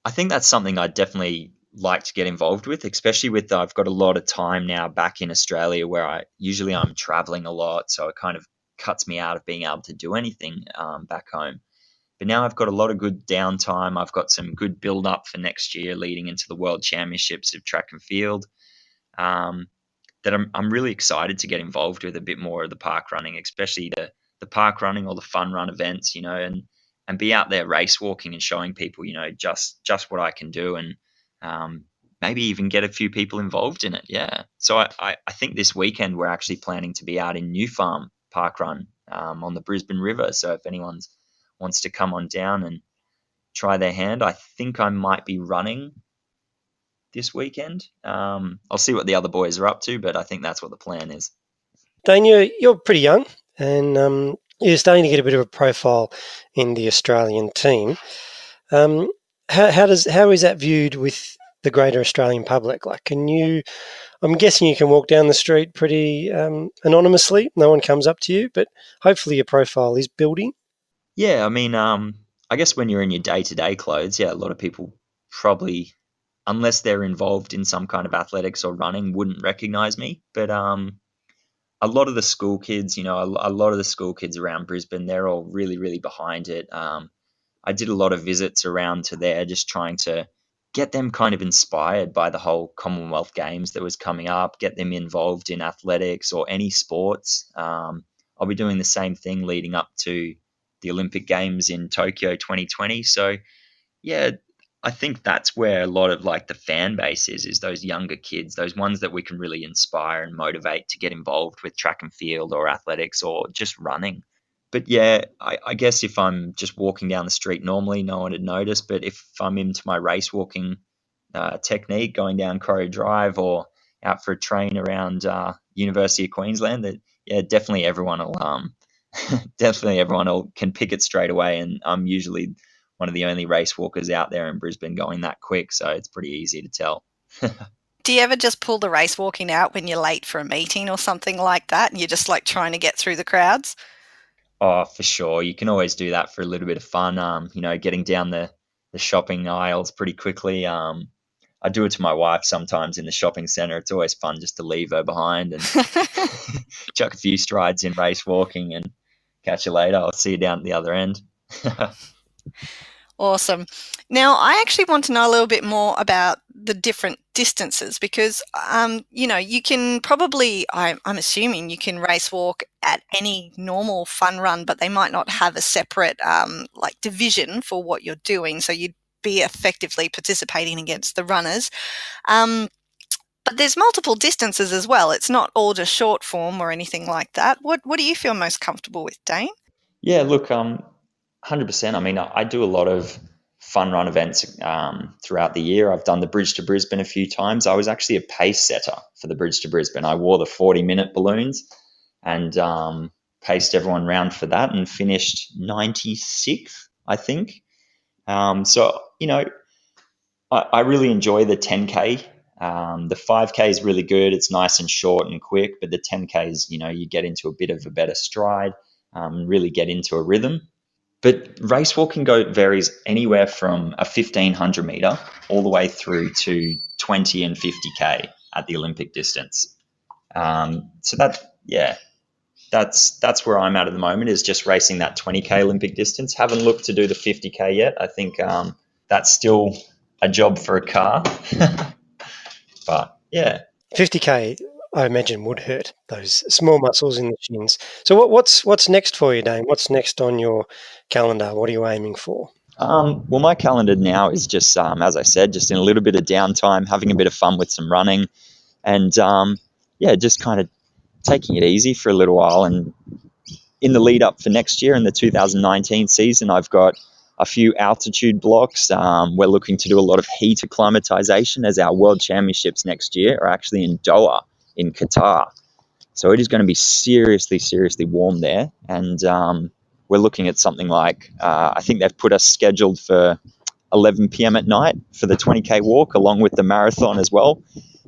I think that's something I'd definitely like to get involved with, especially with I've got a lot of time now back in Australia where I'm traveling a lot, so it kind of cuts me out of being able to do anything back home. But now I've got a lot of good downtime. I've got some good build up for next year leading into the World Championships of track and field. That I'm really excited to get involved with a bit more of the park running, especially the park running or the fun run events, and be out there race walking and showing people, just what I can do, and maybe even get a few people involved in it. Yeah. So I think this weekend we're actually planning to be out in New Farm Park Run on the Brisbane River. So if anyone wants to come on down and try their hand, I think I might be running this weekend. I'll see what the other boys are up to, but I think that's what the plan is. Dane, you're pretty young, and you're starting to get a bit of a profile in the Australian team. How is that viewed with the greater Australian public? Like, I'm guessing you can walk down the street pretty anonymously. No one comes up to you, but hopefully your profile is building. Yeah, I mean, I guess when you're in your day-to-day clothes, yeah, a lot of people probably, unless they're involved in some kind of athletics or running, wouldn't recognize me. But a lot of the school kids, a lot of the school kids around Brisbane, they're all really, really behind it. I did a lot of visits around to there, just trying to get them kind of inspired by the whole Commonwealth Games that was coming up, get them involved in athletics or any sports. I'll be doing the same thing leading up to the Olympic Games in Tokyo 2020. So, yeah, I think that's where a lot of like the fan base is those younger kids, those ones that we can really inspire and motivate to get involved with track and field or athletics or just running. But yeah, I guess if I'm just walking down the street normally, no one would notice. But if I'm into my race walking technique, going down Corrie Drive or out for a train around University of Queensland, that yeah, definitely everyone will can pick it straight away. And I'm usually one of the only race walkers out there in Brisbane going that quick, so it's pretty easy to tell. Do you ever just pull the race walking out when you're late for a meeting or something like that, and you're just like trying to get through the crowds? Oh, for sure. You can always do that for a little bit of fun. Getting down the shopping aisles pretty quickly. I do it to my wife sometimes in the shopping centre. It's always fun just to leave her behind and chuck a few strides in race walking and catch you later. I'll see you down at the other end. Awesome. Now, I actually want to know a little bit more about the different distances because, you can probably, I'm assuming you can race walk at any normal fun run, but they might not have a separate division for what you're doing. So you'd be effectively participating against the runners. But there's multiple distances as well. It's not all just short form or anything like that. What do you feel most comfortable with, Dane? Yeah, look, 100%. I mean, I do a lot of fun run events throughout the year. I've done the Bridge to Brisbane a few times. I was actually a pace setter for the Bridge to Brisbane. I wore the 40-minute balloons and paced everyone round for that and finished 96th, I think. I really enjoy the 10K. The 5K is really good. It's nice and short and quick, but the 10K is, you get into a bit of a better stride, really get into a rhythm. But race walking varies anywhere from a 1,500 meter all the way through to 20 and 50K at the Olympic distance. That's where I'm at the moment, is just racing that 20K Olympic distance. Haven't looked to do the 50K yet. I think that's still a job for a car. But yeah. 50K, I imagine, would hurt those small muscles in the shins. So what's next for you, Dane? What's next on your calendar? What are you aiming for? Well, my calendar now is just, as I said, just in a little bit of downtime, having a bit of fun with some running and, just kind of taking it easy for a little while. And in the lead up for next year, in the 2019 season, I've got a few altitude blocks. We're looking to do a lot of heat acclimatization, as our world championships next year are actually in Doha in Qatar. So it is going to be seriously, seriously warm there. And we're looking at something like, I think they've put us scheduled for 11 p.m. at night for the 20K walk, along with the marathon as well.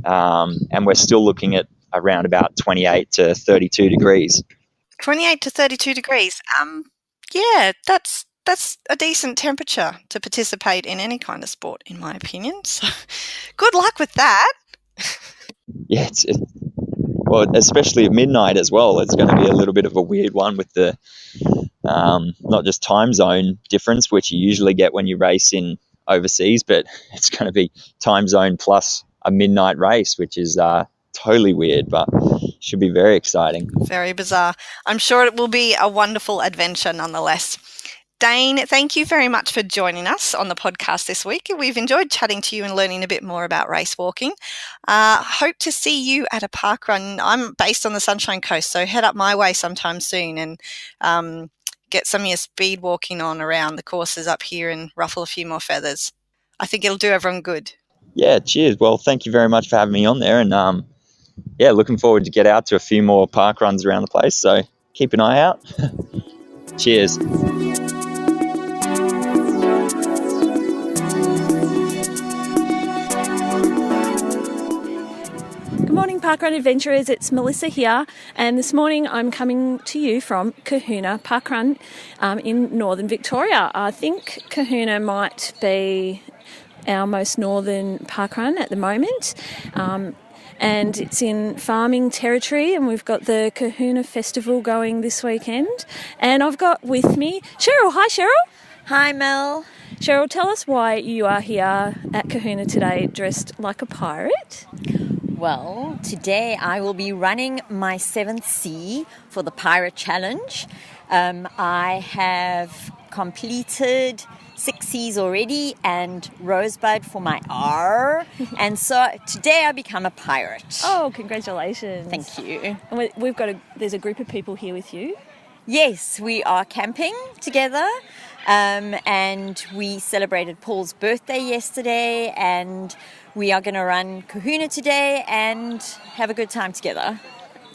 And we're still looking at around about 28 to 32 degrees. 28 to 32 degrees. Yeah, that's a decent temperature to participate in any kind of sport, in my opinion. So good luck with that. Yeah, well, especially at midnight as well. It's going to be a little bit of a weird one with the not just time zone difference, which you usually get when you race in overseas, but it's going to be time zone plus a midnight race, which is totally weird, but should be very exciting. Very bizarre. I'm sure it will be a wonderful adventure nonetheless. Dane, thank you very much for joining us on the podcast this week. We've enjoyed chatting to you and learning a bit more about race walking. Hope to see you at a park run. I'm based on the Sunshine Coast, so head up my way sometime soon and get some of your speed walking on around the courses up here and ruffle a few more feathers. I think it'll do everyone good. Yeah, cheers. Well, thank you very much for having me on there. And looking forward to get out to a few more park runs around the place. So keep an eye out. Cheers. Good morning, Parkrun Adventurers. It's Melissa here, and this morning I'm coming to you from Kahuna Parkrun in northern Victoria. I think Kahuna might be our most northern parkrun at the moment, and it's in farming territory, and we've got the Kahuna Festival going this weekend. And I've got with me Cheryl. Hi, Cheryl. Hi, Mel. Cheryl, tell us why you are here at Kahuna today dressed like a pirate. Well, today I will be running my 7th C for the Pirate Challenge. I have completed 6 C's already and Rosebud for my R. And so today I become a pirate. Oh, congratulations. Thank you. And there's a group of people here with you. Yes, we are camping together. And we celebrated Paul's birthday yesterday, and we are going to run Kahuna today and have a good time together.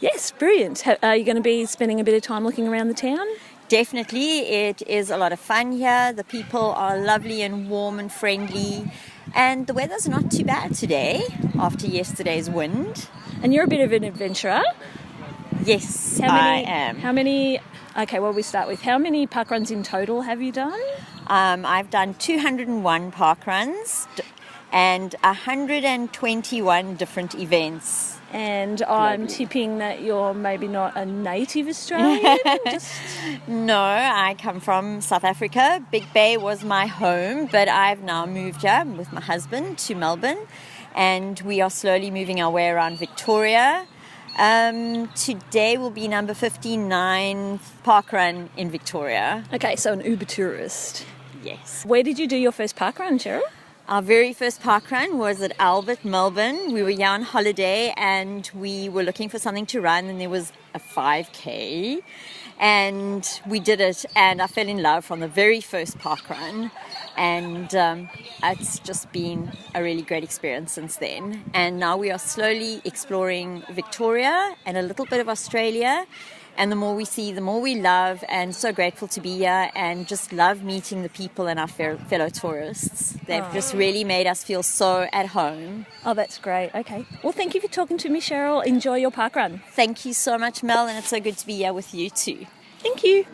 Yes, brilliant. Are you going to be spending a bit of time looking around the town? Definitely. It is a lot of fun here. The people are lovely and warm and friendly, and the weather's not too bad today after yesterday's wind. And you're a bit of an adventurer. Yes, I am. Okay, well, we start with how many parkruns in total have you done? I've done 201 parkruns and 121 different events. And I'm tipping that you're maybe not a native Australian? No, I come from South Africa. Big Bay was my home, but I've now moved here with my husband to Melbourne, and we are slowly moving our way around Victoria. Today will be number 59 parkrun in Victoria. Okay, so an Uber tourist. Yes. Where did you do your first parkrun, Cheryl? Our very first parkrun was at Albert, Melbourne. We were here on holiday and we were looking for something to run, and there was a 5K. And we did it, and I fell in love from the very first parkrun. And it's just been a really great experience since then. And now we are slowly exploring Victoria and a little bit of Australia. And the more we see, the more we love, and so grateful to be here and just love meeting the people and our fellow tourists. They've just really made us feel so at home. Oh, that's great. Okay. Well, thank you for talking to me, Cheryl. Enjoy your parkrun. Thank you so much, Mel, and it's so good to be here with you too. Thank you.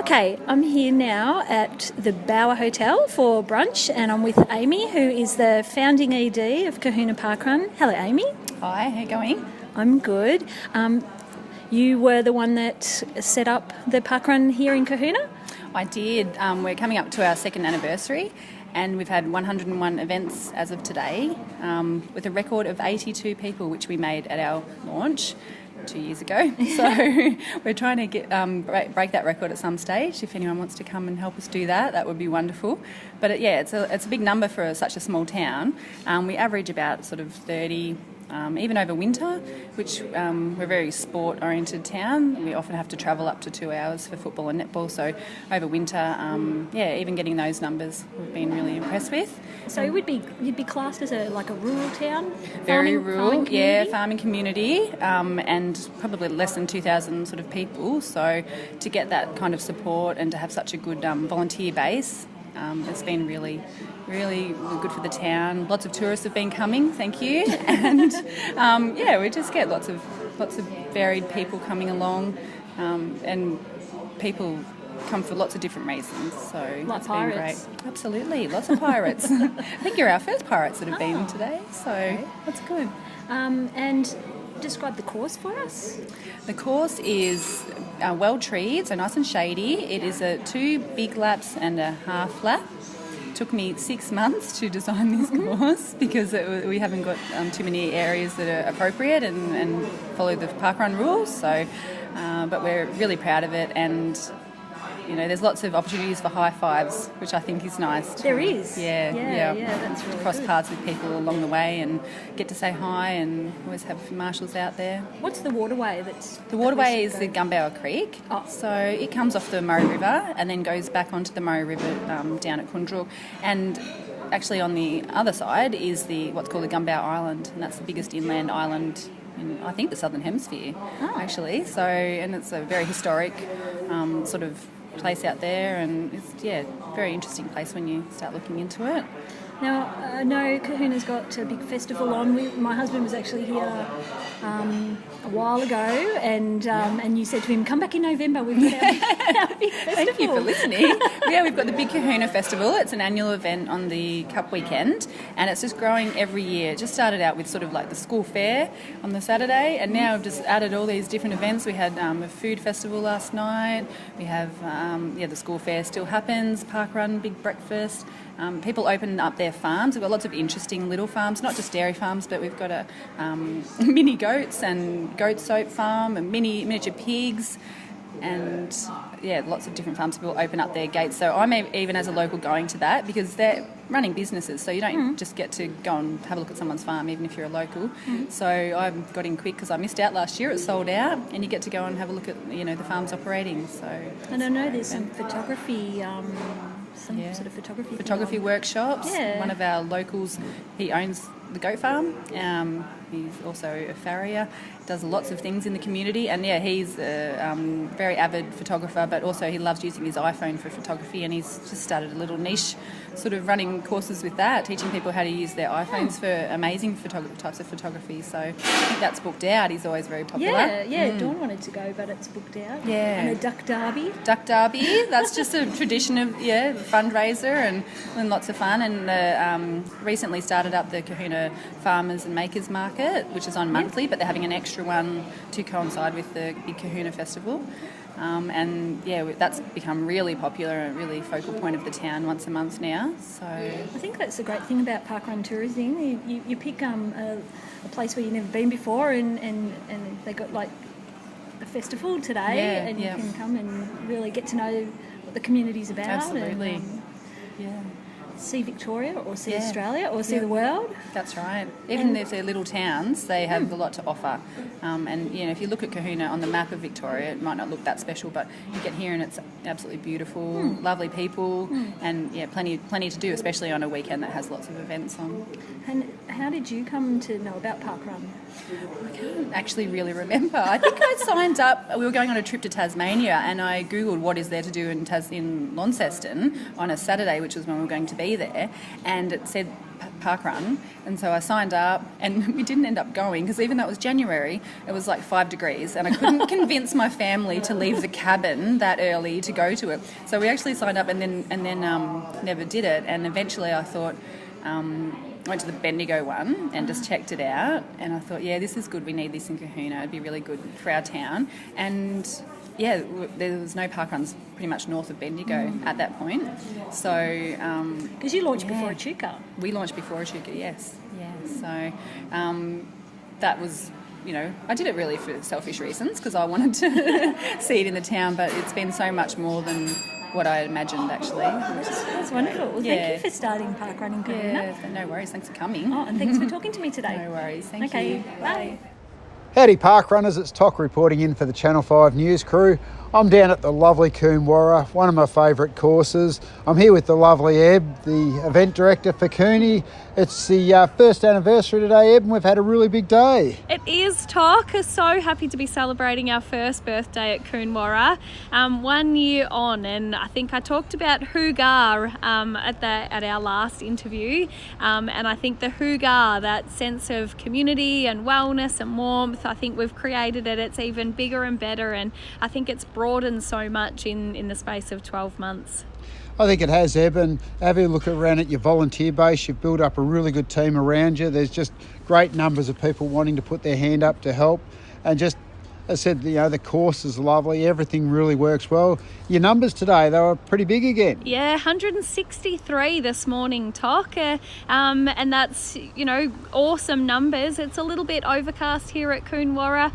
Okay, I'm here now at the Bower Hotel for brunch, and I'm with Amy, who is the founding ED of Kahuna Parkrun. Hello, Amy. Hi, how are you going? I'm good. You were the one that set up the parkrun here in Kahuna? I did. We're coming up to our 2nd anniversary, and we've had 101 events as of today, with a record of 82 people, which we made at our launch 2 years ago. So we're trying to get break that record at some stage. If anyone wants to come and help us do that, that would be wonderful. But it's a big number for such a small town. We average about sort of 30, even over winter, which we're a very sport-oriented town. We often have to travel up to 2 hours for football and netball. So over winter, even getting those numbers we've been really impressed with. So you'd be classed as a rural town? Very rural, farming community, and probably less than 2,000 sort of people. So to get that kind of support and to have such a good volunteer base, it's been really good for the town. Lots of tourists have been coming, thank you, and we just get lots of varied people coming along, and people come for lots of different reasons. So like been great. Absolutely, lots of pirates. I think you're our first pirates that have been today, so that's good. And describe the course for us. The course is well treed, so nice and shady. It is 2 big laps and a half lap. Took me 6 months to design this course because we haven't got too many areas that are appropriate and follow the parkrun rules. So, but we're really proud of it, and there's lots of opportunities for high fives, which I think is nice. There is. Yeah, that's really cross good. paths with people along the way and get to say hi, and always have marshals out there. What's the waterway The waterway is the Gumbower Creek. Oh. So it comes off the Murray River and then goes back onto the Murray River down at Kundruk. And actually on the other side is what's called the Gumbower Island, and that's the biggest inland island in, I think, the Southern Hemisphere, actually. So, and it's a very historic sort of place out there, and it's very interesting place when you start looking into it. Now, I know Kahuna's got a big festival on. My husband was actually here a while ago, and you said to him, come back in November, we've got our big festival. Thank you for listening. Yeah, we've got the Big Kahuna Festival. It's an annual event on the Cup weekend, and it's just growing every year. It just started out with sort of like the school fair on the Saturday, and now we've just added all these different events. We had a food festival last night. We have, the school fair still happens, parkrun, big breakfast. People open up their farms. We've got lots of interesting little farms, not just dairy farms, but we've got a mini goats and goat soap farm and miniature pigs, and lots of different farms. People open up their gates. So I'm even as a local going to that because they're running businesses, so you don't just get to go and have a look at someone's farm even if you're a local. So I got in quick because I missed out last year. It sold out, and you get to go and have a look at the farms operating. So and I know there's some photography. Sort of photography workshops. Yeah. One of our locals, he owns the goat farm. He's also a farrier, does lots of things in the community, and he's a very avid photographer, but also he loves using his iPhone for photography, and he's just started a little niche sort of running courses with that, teaching people how to use their iPhones for amazing types of photography. So I think that's booked out. He's always very popular. Dawn wanted to go, but it's booked out. Yeah. And a duck derby. That's just a tradition of fundraiser and lots of fun. And recently started up the Kahuna Farmers and Makers Market, which is on monthly, but they're having an extra one to coincide with the Big Kahuna Festival. That's become really popular and a really focal point of the town once a month now. So I think that's the great thing about parkrun tourism. You pick a place where you've never been before, and they got like a festival today, and you can come and really get to know what the community's about. Absolutely. See Victoria or see Australia or see the world. That's right. Even if they're little towns, they have a lot to offer. If you look at Kahuna on the map of Victoria, it might not look that special, but you get here and it's absolutely beautiful, lovely people, and plenty to do, especially on a weekend that has lots of events on. And how did you come to know about parkrun? I can't actually really remember. I think I signed up. We were going on a trip to Tasmania, and I googled what is there to do in Launceston on a Saturday, which was when we were going to be there, and it said parkrun, and so I signed up, and we didn't end up going because even though it was January, it was like 5 degrees, and I couldn't convince my family to leave the cabin that early to go to it. So we actually signed up and then never did it. And eventually I thought. I went to the Bendigo one and just checked it out, and I thought, this is good. We need this in Kahuna. It'd be really good for our town. And there was no parkruns pretty much north of Bendigo at that point. So because you launched before Echuca. We launched before Echuca, yes. Yeah. So that was. I did it really for selfish reasons because I wanted to see it in the town, but it's been so much more than what I imagined, actually. That's wonderful. Well, thank you for starting parkrun in Kahuna. Yeah, no worries. Thanks for coming. Oh, and thanks for talking to me today. No worries. Thank you. Okay, bye. Howdy parkrunners, it's Toc reporting in for the Channel 5 News crew. I'm down at the lovely Coonawarra, one of my favourite courses. I'm here with the lovely Eb, the event director for Cooney. It's the first anniversary today, Eb, and we've had a really big day. It is, Toc. So happy to be celebrating our first birthday at Coonawarra. 1 year on, and I think I talked about hoogar at our last interview, and I think the hoogar, that sense of community and wellness and warmth, I think we've created it. It's even bigger and better, and I think it's broadened so much in the space of 12 months. I think it has, Eb, and have a look around at your volunteer base. You've built up a really good team around you. There's just great numbers of people wanting to put their hand up to help, and just as I said, the course is lovely. Everything really works well. Your numbers today, they were pretty big again. Yeah, 163 this morning, Toc. And that's, awesome numbers. It's a little bit overcast here at Coonawarra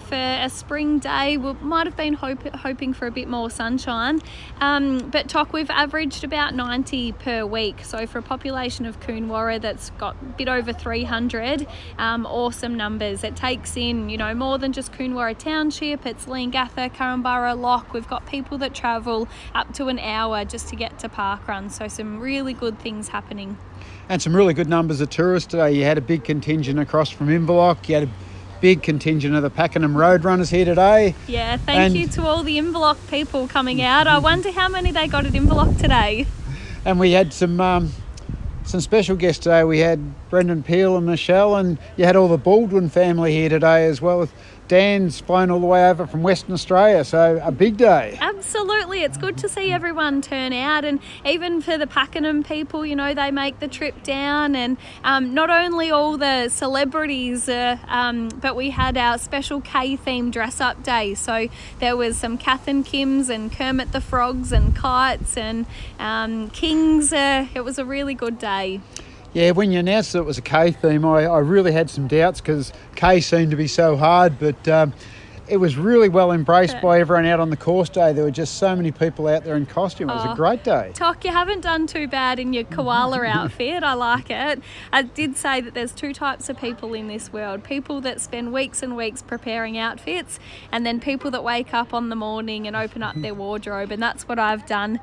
for a spring day. We might have been hoping for a bit more sunshine. But Toc, we've averaged about 90 per week. So for a population of Coonawarra that's got a bit over 300, awesome numbers. It takes in, more than just Coonawarra Township. It's Leongatha, Curramborough, Lock. We've got people that travel up to an hour just to get to parkrun. So some really good things happening. And some really good numbers of tourists today. You had a big contingent across from Inverloch. You had a big contingent of the Pakenham Road Runners here today. Yeah, thank you to all the Inverloch people coming out. I wonder how many they got at Inverloch today. And we had some special guests today. We had Brendan Peel and Michelle, and you had all the Baldwin family here today as well. Dan's flown all the way over from Western Australia, so a big day. Absolutely, it's good to see everyone turn out, and even for the Pakenham people, you know, they make the trip down, and not only all the celebrities, but we had our special K-themed dress-up day, so there was some Kath and Kims and Kermit the Frogs and kites and Kings. It was a really good day. Yeah, when you announced that it was a K theme, I really had some doubts because K seemed to be so hard, but it was really well embraced by everyone out on the course day. There were just so many people out there in costume. It was a great day. Tok, you haven't done too bad in your koala outfit. I like it. I did say that there's two types of people in this world. People that spend weeks and weeks preparing outfits, and then people that wake up on the morning and open up their wardrobe, and that's what I've done.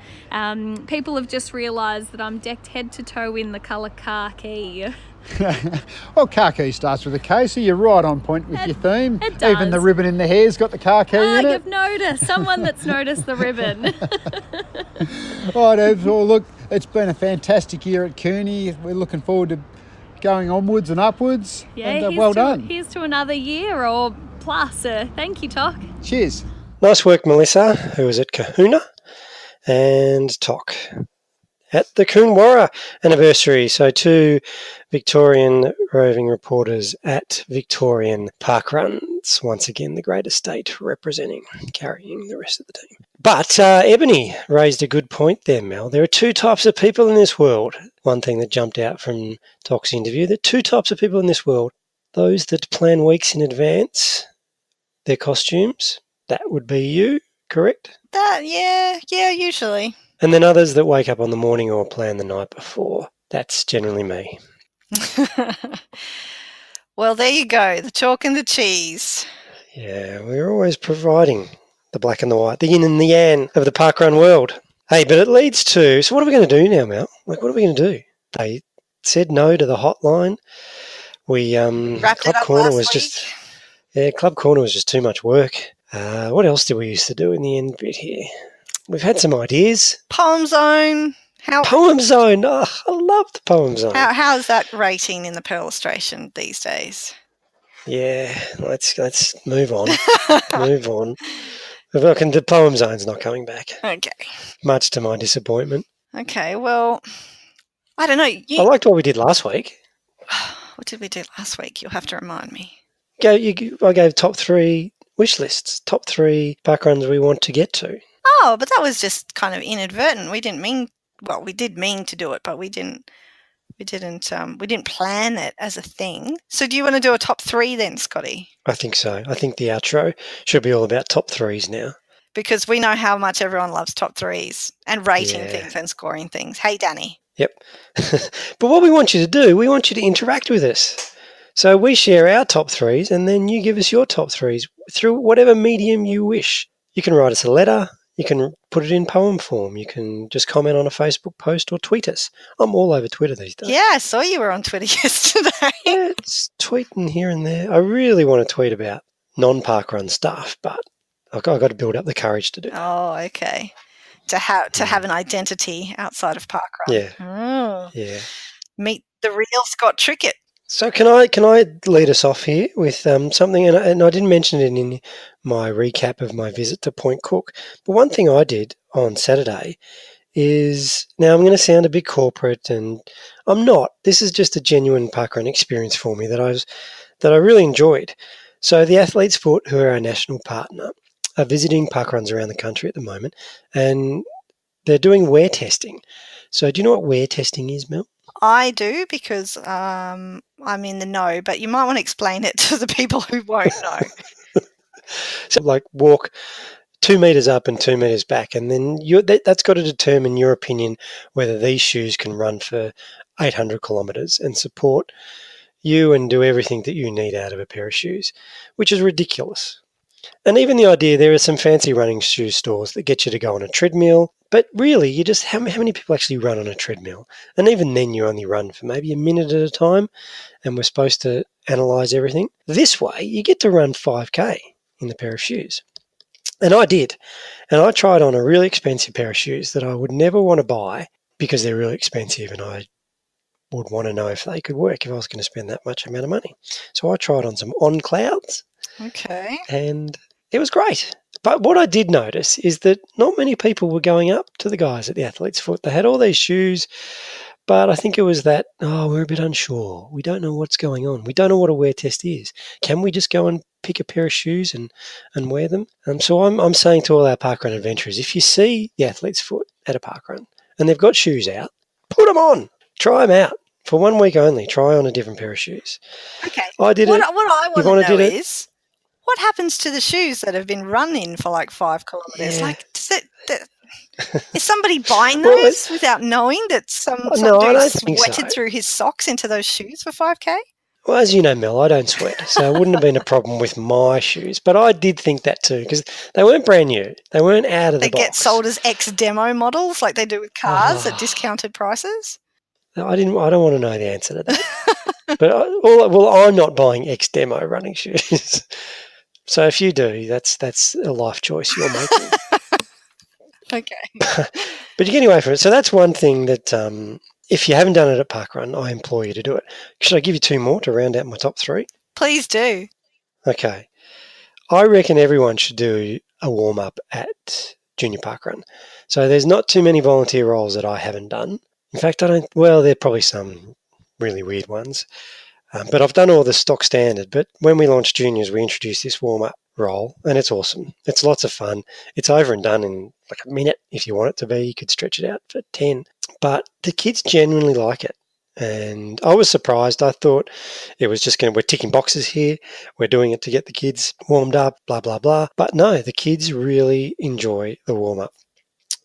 People have just realised that I'm decked head to toe in the colour khaki. Well, khaki starts with a K, so you're right on point with your theme. It does. Even the ribbon in the hair's got the khaki in it. You've noticed. Someone that's noticed the ribbon. All right, well, look, it's been a fantastic year at Cooney. We're looking forward to going onwards and upwards. Yeah, and, well done. Here's to another year or plus. Thank you, Tok. Cheers. Nice work, Melissa, who was at Kahuna, and Tok at the Coonawarra anniversary. So 2 Victorian roving reporters at Victorian Parkruns. Once again, the great estate representing, carrying the rest of the team. But Ebony raised a good point there, Mel. There are 2 types of people in this world. One thing that jumped out from Tok's interview, there are 2 types of people in this world. Those that plan weeks in advance their costumes. That would be you, correct? Yeah, usually. And then others that wake up on the morning or plan the night before. That's generally me. Well, there you go, the chalk and the cheese. Yeah, we're always providing the black and the white, the yin and the yang of the parkrun world. Hey, but it leads to, so what are we going to do now, Mel? Like, what are we going to do? They said no to the hotline. We wrapped Club it up Corner last was week. Club Corner was just too much work. What else did we used to do in the end bit here? We've had some ideas. Poem Zone. Poem Zone. Oh, I love the Poem Zone. How's that rating in the Pearl illustration these days? Yeah, let's move on. Move on. The Poem Zone's not coming back. Okay. Much to my disappointment. Okay, well, I don't know. I liked what we did last week. What did we do last week? You'll have to remind me. I gave top 3 wish lists, top 3 parkruns we want to get to. Oh, but that was just kind of inadvertent. We didn't mean, well, we did mean to do it, but we didn't plan it as a thing. So do you want to do a top 3 then, Scotty? I think so. I think the outro should be all about top 3s now. Because we know how much everyone loves top 3s and rating things and scoring things. Hey, Danny. Yep. But what we want you to do, we want you to interact with us. So we share our top 3s and then you give us your top 3s through whatever medium you wish. You can write us a letter. You can put it in poem form. You can just comment on a Facebook post or tweet us. I'm all over Twitter these days. Yeah, I saw you were on Twitter yesterday. Yeah, it's tweeting here and there. I really want to tweet about non-parkrun stuff, but I've got to build up the courage to do it. Oh, okay. To have an identity outside of parkrun. Yeah. Oh. Yeah. Meet the real Scott Trickett. So can I lead us off here with something, and I didn't mention it in my recap of my visit to Point Cook, but one thing I did on Saturday is, now I'm going to sound a bit corporate, and I'm not. This is just a genuine parkrun experience for me that I really enjoyed. So the Athlete's Foot, who are our national partner, are visiting parkruns around the country at the moment, and they're doing wear testing. So do you know what wear testing is, Mel? I do, because I'm in the know, but you might want to explain it to the people who won't know. So like walk 2 metres up and 2 metres back, and then that's got to determine your opinion whether these shoes can run for 800 kilometres and support you and do everything that you need out of a pair of shoes, which is ridiculous. And even the idea, there are some fancy running shoe stores that get you to go on a treadmill, but really, you just, how many people actually run on a treadmill? And even then, you only run for maybe a minute at a time, and we're supposed to analyse everything. This way, you get to run 5K in the pair of shoes. And I did. And I tried on a really expensive pair of shoes that I would never want to buy because they're really expensive and I would want to know if they could work if I was going to spend that much amount of money. So I tried on some On Clouds. Okay. And it was great. But what I did notice is that not many people were going up to the guys at the Athlete's Foot. They had all these shoes, but I think it was that, we're a bit unsure. We don't know what's going on. We don't know what a wear test is. Can we just go and pick a pair of shoes and wear them? So I'm saying to all our parkrun adventurers, if you see the Athlete's Foot at a parkrun and they've got shoes out, put them on. Try them out. For 1 week only, try on a different pair of shoes. Okay. I did it. What I want to know it? is, what happens to the shoes that have been run in for like 5 kilometres? Yeah. Like, is somebody buying those without knowing that some dude sweated through his socks into those shoes for 5K? Well, as you know, Mel, I don't sweat, so it wouldn't have been a problem with my shoes. But I did think that too, because they weren't brand new. They weren't out of the box. They get sold as ex-demo models like they do with cars at discounted prices? I don't want to know the answer to that. But I'm not buying ex-demo running shoes. So if you do, that's a life choice you're making. Okay. But you're getting away from it. So that's one thing that if you haven't done it at parkrun, I implore you to do it. Should I give you 2 more to round out my top 3? Please do. Okay. I reckon everyone should do a warm-up at junior parkrun. So there's not too many volunteer roles that I haven't done. In fact, there are probably some really weird ones. But I've done all the stock standard. But when we launched juniors, we introduced this warm-up role, and it's awesome. It's lots of fun. It's over and done in like a minute if you want it to be. You could stretch it out for 10. But the kids genuinely like it. And I was surprised. I thought it was just we're ticking boxes here. We're doing it to get the kids warmed up, blah, blah, blah. But no, the kids really enjoy the warm-up,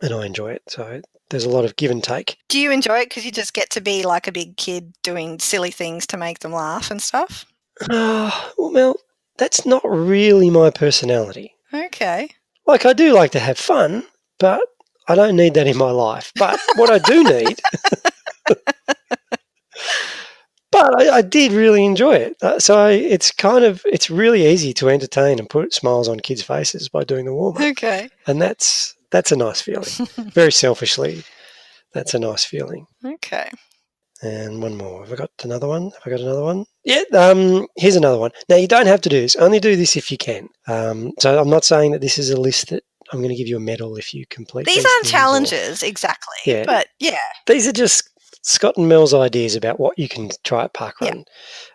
and I enjoy it. So there's a lot of give and take. Do you enjoy it because you just get to be like a big kid doing silly things to make them laugh and stuff? Well, Mel, that's not really my personality. Okay. Like, I do like to have fun, but I don't need that in my life. But what I do need... But I did really enjoy it. So it's really easy to entertain and put smiles on kids' faces by doing the warm-up. Okay. And that's a nice feeling. Very selfishly, that's a nice feeling. Okay. And one more. Have I got another one? Yeah, here's another one. Now, you don't have to do this. Only do this if you can. So I'm not saying that this is a list that I'm going to give you a medal if you complete. These aren't challenges, exactly. Yeah. But, yeah. These are just Scott and Mel's ideas about what you can try at parkrun. Yeah.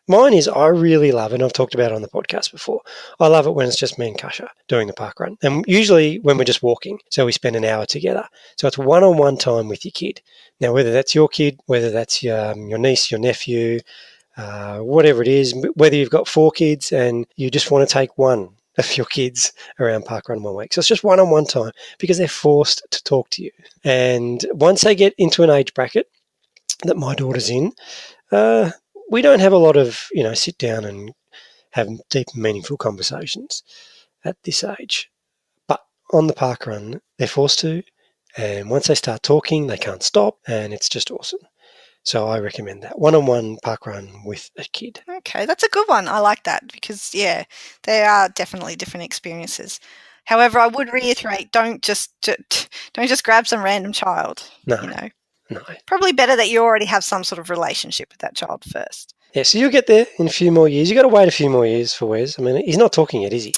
Mine is I really love, and I've talked about it on the podcast before, I love it when it's just me and Kasha doing the parkrun. And usually when we're just walking, so we spend an hour together. So it's one-on-one time with your kid. Now, whether that's your kid, whether that's your niece, your nephew, whatever it is, whether you've got 4 kids and you just want to take one of your kids around parkrun 1 week. So it's just one-on-one time because they're forced to talk to you. And once they get into an age bracket that my daughter's in, we don't have a lot of, sit down and have deep, meaningful conversations at this age. But on the parkrun, they're forced to. And once they start talking, they can't stop. And it's just awesome. So I recommend that. One-on-one parkrun with a kid. Okay, that's a good one. I like that because, yeah, they are definitely different experiences. However, I would reiterate, don't just grab some random child. No. No. Probably better that you already have some sort of relationship with that child first. Yeah, so you'll get there in a few more years. You've got to wait a few more years for Wes. I mean, he's not talking yet, is he?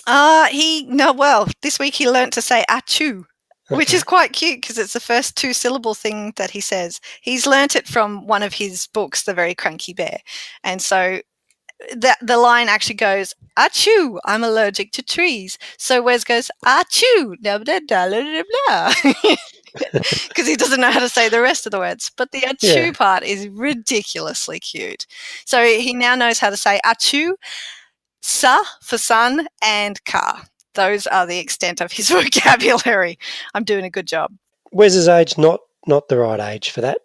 This week he learnt to say achoo, which is quite cute because it's the first 2-syllable thing that he says. He's learnt it from one of his books, The Very Cranky Bear. And so the line actually goes, achoo, I'm allergic to trees. So Wes goes, achoo, blah, blah, blah, blah, blah. Because he doesn't know how to say the rest of the words. But the achoo part is ridiculously cute. So he now knows how to say achoo, sa for sun, and ka. Those are the extent of his vocabulary. I'm doing a good job. Wes's age, not the right age for that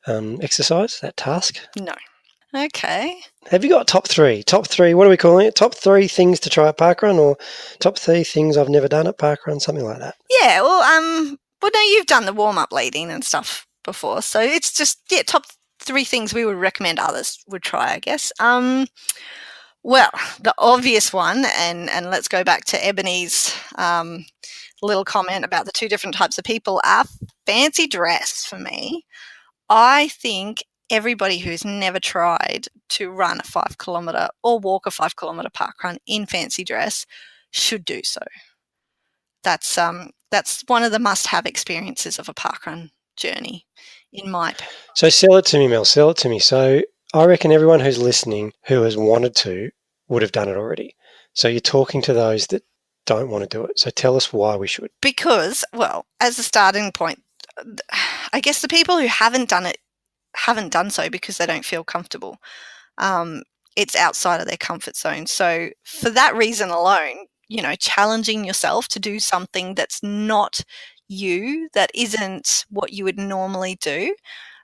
exercise, that task. No. Okay. Have you got top 3? Top 3, what are we calling it? Top 3 things to try at parkrun, or top 3 things I've never done at parkrun, something like that? Yeah, well, no, you've done the warm-up leading and stuff before, so it's just, top 3 things we would recommend others would try, I guess. Well, the obvious one, and let's go back to Ebony's little comment about the 2 different types of people, are fancy dress for me. I think everybody who's never tried to run a 5 kilometre or walk a 5 kilometre parkrun in fancy dress should do so. That's one of the must-have experiences of a parkrun journey, in my opinion. So sell it to me, Mel. Sell it to me. So I reckon everyone who's listening who has wanted to would have done it already. So you're talking to those that don't want to do it. So tell us why we should. Because, well, as a starting point, I guess the people who haven't done it haven't done so because they don't feel comfortable. It's outside of their comfort zone. So for that reason alone, challenging yourself to do something that's not you, that isn't what you would normally do,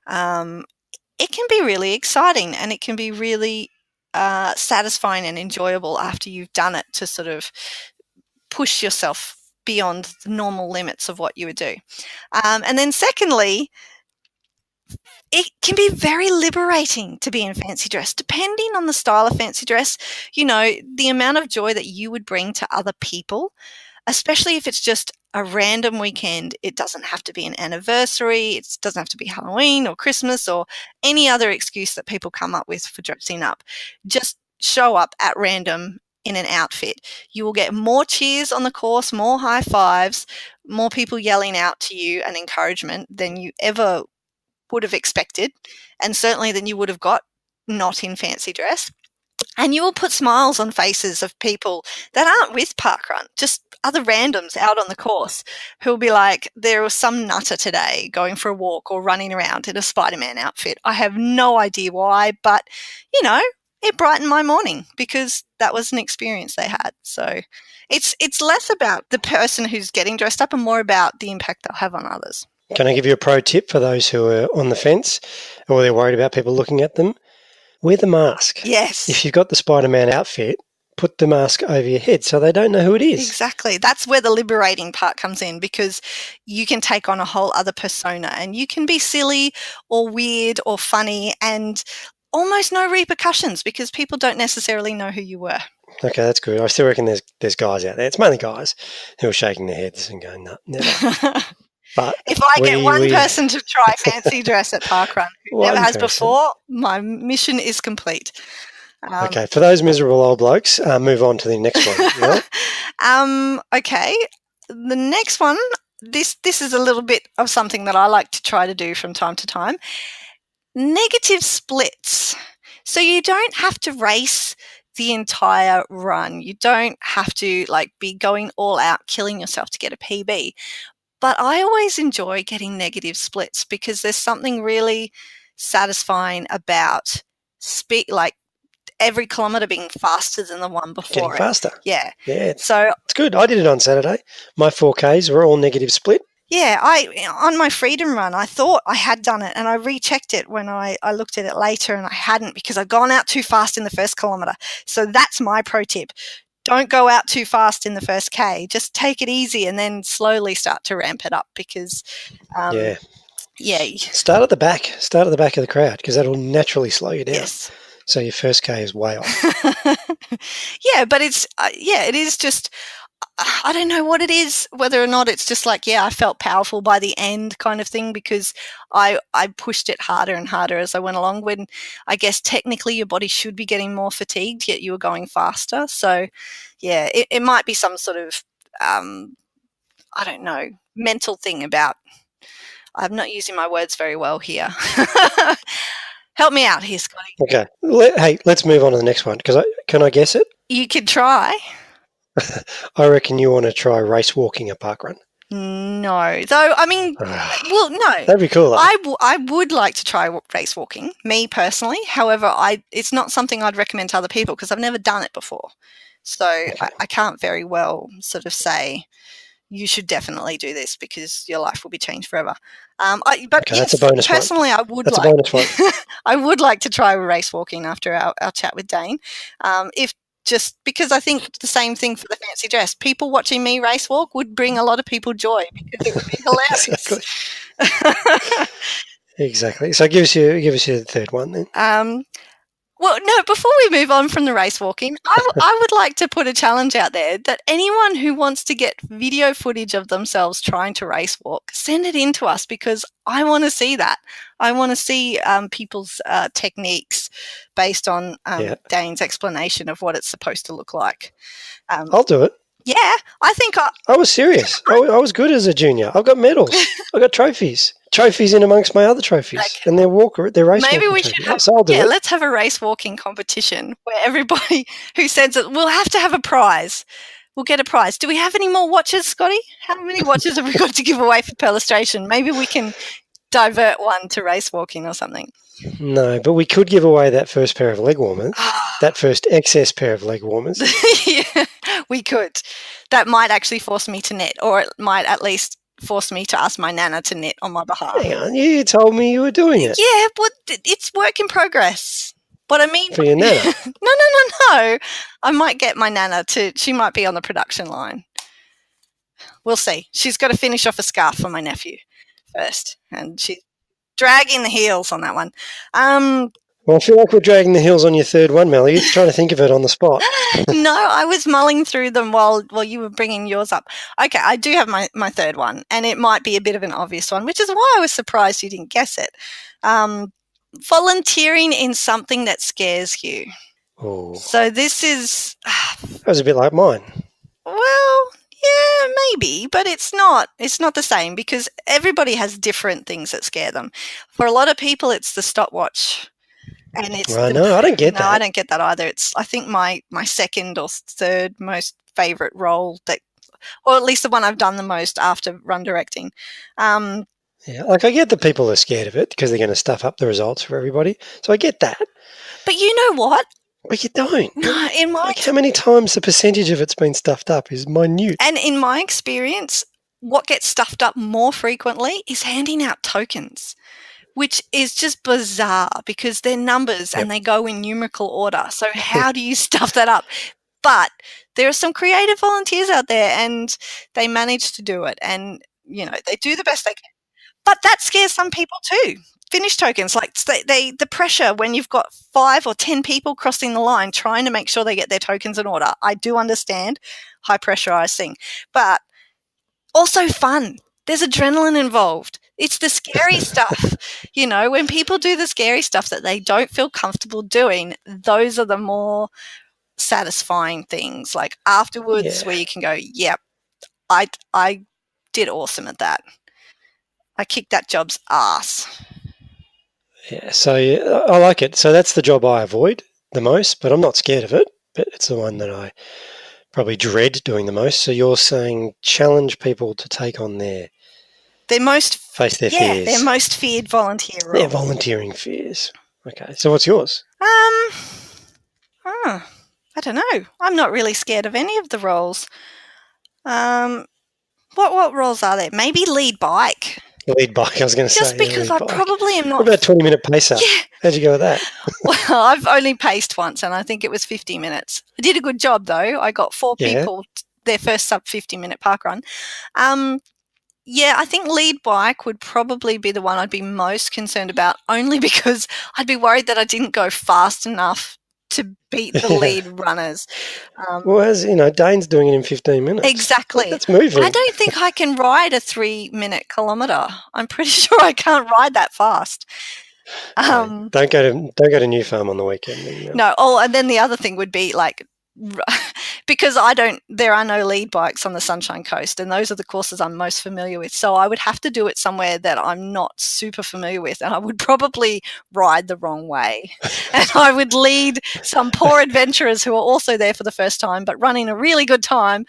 it can be really exciting, and it can be really satisfying and enjoyable after you've done it, to sort of push yourself beyond the normal limits of what you would do. And then secondly, it can be very liberating to be in fancy dress, depending on the style of fancy dress. The amount of joy that you would bring to other people, especially if it's just a random weekend. It doesn't have to be an anniversary. It doesn't have to be Halloween or Christmas or any other excuse that people come up with for dressing up. Just show up at random in an outfit. You will get more cheers on the course, more high fives, more people yelling out to you and encouragement than you ever would have expected, and certainly than you would have got not in fancy dress. And you will put smiles on faces of people that aren't with parkrun, just other randoms out on the course, who will be like, there was some nutter today going for a walk or running around in a Spider-Man outfit. I have no idea why, but it brightened my morning because that was an experience they had. So it's less about the person who's getting dressed up and more about the impact they'll have on others. Can I give you a pro tip for those who are on the fence or they're worried about people looking at them? Wear the mask. Yes. If you've got the Spider-Man outfit, put the mask over your head so they don't know who it is. Exactly. That's where the liberating part comes in, because you can take on a whole other persona and you can be silly or weird or funny and almost no repercussions because people don't necessarily know who you were. Okay, that's good. I still reckon there's guys out there. It's mainly guys who are shaking their heads and going, no, never. But if I get one person to try fancy dress at parkrun who never has before, my mission is complete. Okay, for those miserable old blokes, move on to the next one. Yeah? Okay, the next one, this is a little bit of something that I like to try to do from time to time. Negative splits. So you don't have to race the entire run. You don't have to be going all out, killing yourself to get a PB. But I always enjoy getting negative splits because there's something really satisfying about every kilometre being faster than the one before. Getting faster. Yeah. Yeah. So it's good. I did it on Saturday. My 4Ks were all negative split. Yeah, on my freedom run, I thought I had done it, and I rechecked it when I looked at it later, and I hadn't because I'd gone out too fast in the first kilometre. So that's my pro tip. Don't go out too fast in the first K. Just take it easy and then slowly start to ramp it up because, Start at the back. Start at the back of the crowd because that'll naturally slow you down. Yes. So your first K is way off. Yeah, but it is just, I don't know what it is, whether or not it's just I felt powerful by the end kind of thing because I pushed it harder and harder as I went along when I guess technically your body should be getting more fatigued, yet you were going faster. So, yeah, it might be some sort of, I don't know, mental thing about, I'm not using my words very well here. Help me out here, Scotty. Okay. Hey, let's move on to the next one because can I guess it? You could try. I reckon you want to try race walking a parkrun. No, though. I mean, well, no. That'd be cool. Though. I would like to try race walking, me personally. However, it's not something I'd recommend to other people because I've never done it before. So okay. I can't very well sort of say you should definitely do this because your life will be changed forever. But okay, yes, that's a bonus personally, one. I would that's like. A bonus one. I would like to try race walking after our chat with Dane. Just because I think the same thing for the fancy dress. People watching me race walk would bring a lot of people joy because it would be hilarious. Exactly. So give us your third one then. Well, no, before we move on from the race walking, I would like to put a challenge out there that anyone who wants to get video footage of themselves trying to race walk, send it in to us, because I want to see that. I want to see people's techniques based on Dane's explanation of what it's supposed to look like. I'll do it. Yeah, I think I was serious. I was good as a junior. I've got medals. I've got trophies in amongst my other trophies, okay. And they're race. Maybe we should have. So I'll do it. Let's have a race walking competition where everybody who sends it, we'll have to have a prize. We'll get a prize. Do we have any more watches, Scotty? How many watches have we got to give away for Pelestration? Maybe we can divert one to race walking or something. No, but we could give away that first pair of leg warmers, that first excess pair of leg warmers. Yeah, we could. That might actually force me to knit, or it might at least force me to ask my nana to knit on my behalf. Hang on, you told me you were doing it. Yeah, but it's work in progress. What I mean for your nana? No. I might get my nana she might be on the production line. We'll see. She's got to finish off a scarf for my nephew first, and she's dragging the heels on that one. Well, I feel like we're dragging the heels on your third one, Mel. You're trying to think of it on the spot. No, I was mulling through them while you were bringing yours up. Okay, I do have my third one, and it might be a bit of an obvious one, which is why I was surprised you didn't guess it. Volunteering in something that scares you. Oh. So this is... That was a bit like mine. Well, yeah, maybe, but it's not the same, because everybody has different things that scare them. For a lot of people, it's the stopwatch. And it's I don't get that. No, I don't get that either. It's, I think, my second or third most favourite role, or at least the one I've done the most after run directing. Yeah, like I get that people are scared of it because they're going to stuff up the results for everybody. So I get that. But you know what? But you don't. No, how many times the percentage of it's been stuffed up is minute. And in my experience, what gets stuffed up more frequently is handing out tokens, which is just bizarre because they're numbers and they go in numerical order. So how do you stuff that up? But there are some creative volunteers out there and they manage to do it, and, they do the best they can. But that scares some people too. Finish tokens, like the pressure when you've got 5 or 10 people crossing the line trying to make sure they get their tokens in order. I do understand high pressurized thing, but also fun. There's adrenaline involved. It's the scary stuff. When people do the scary stuff that they don't feel comfortable doing, those are the more satisfying things. Like afterwards where you can go, yep, I did awesome at that. I kicked that job's ass. Yeah, so I like it. So that's the job I avoid the most, but I'm not scared of it. But it's the one that I probably dread doing the most. So you're saying challenge people to take on face their fears. Their most feared volunteer role. Yeah, volunteering fears. Okay, so what's yours? I don't know. I'm not really scared of any of the roles. What roles are there? Maybe lead bike. Lead bike, I was going to say. Just because I probably am not... What about 20-minute pacer? Yeah. How'd you go with that? Well, I've only paced once, and I think it was 50 minutes. I did a good job, though. I got 4 people their first sub 50-minute parkrun. I think lead bike would probably be the one I'd be most concerned about, only because I'd be worried that I didn't go fast enough to beat the lead runners. Dane's doing it in 15 minutes. Exactly. That's moving. I don't think I can ride a 3-minute kilometre. I'm pretty sure I can't ride that fast. Don't go to New Farm on the weekend. Then, no. Oh, and then the other thing would be like, because there are no lead bikes on the Sunshine Coast, and those are the courses I'm most familiar with. So I would have to do it somewhere that I'm not super familiar with, and I would probably ride the wrong way. And I would lead some poor adventurers who are also there for the first time, but running a really good time,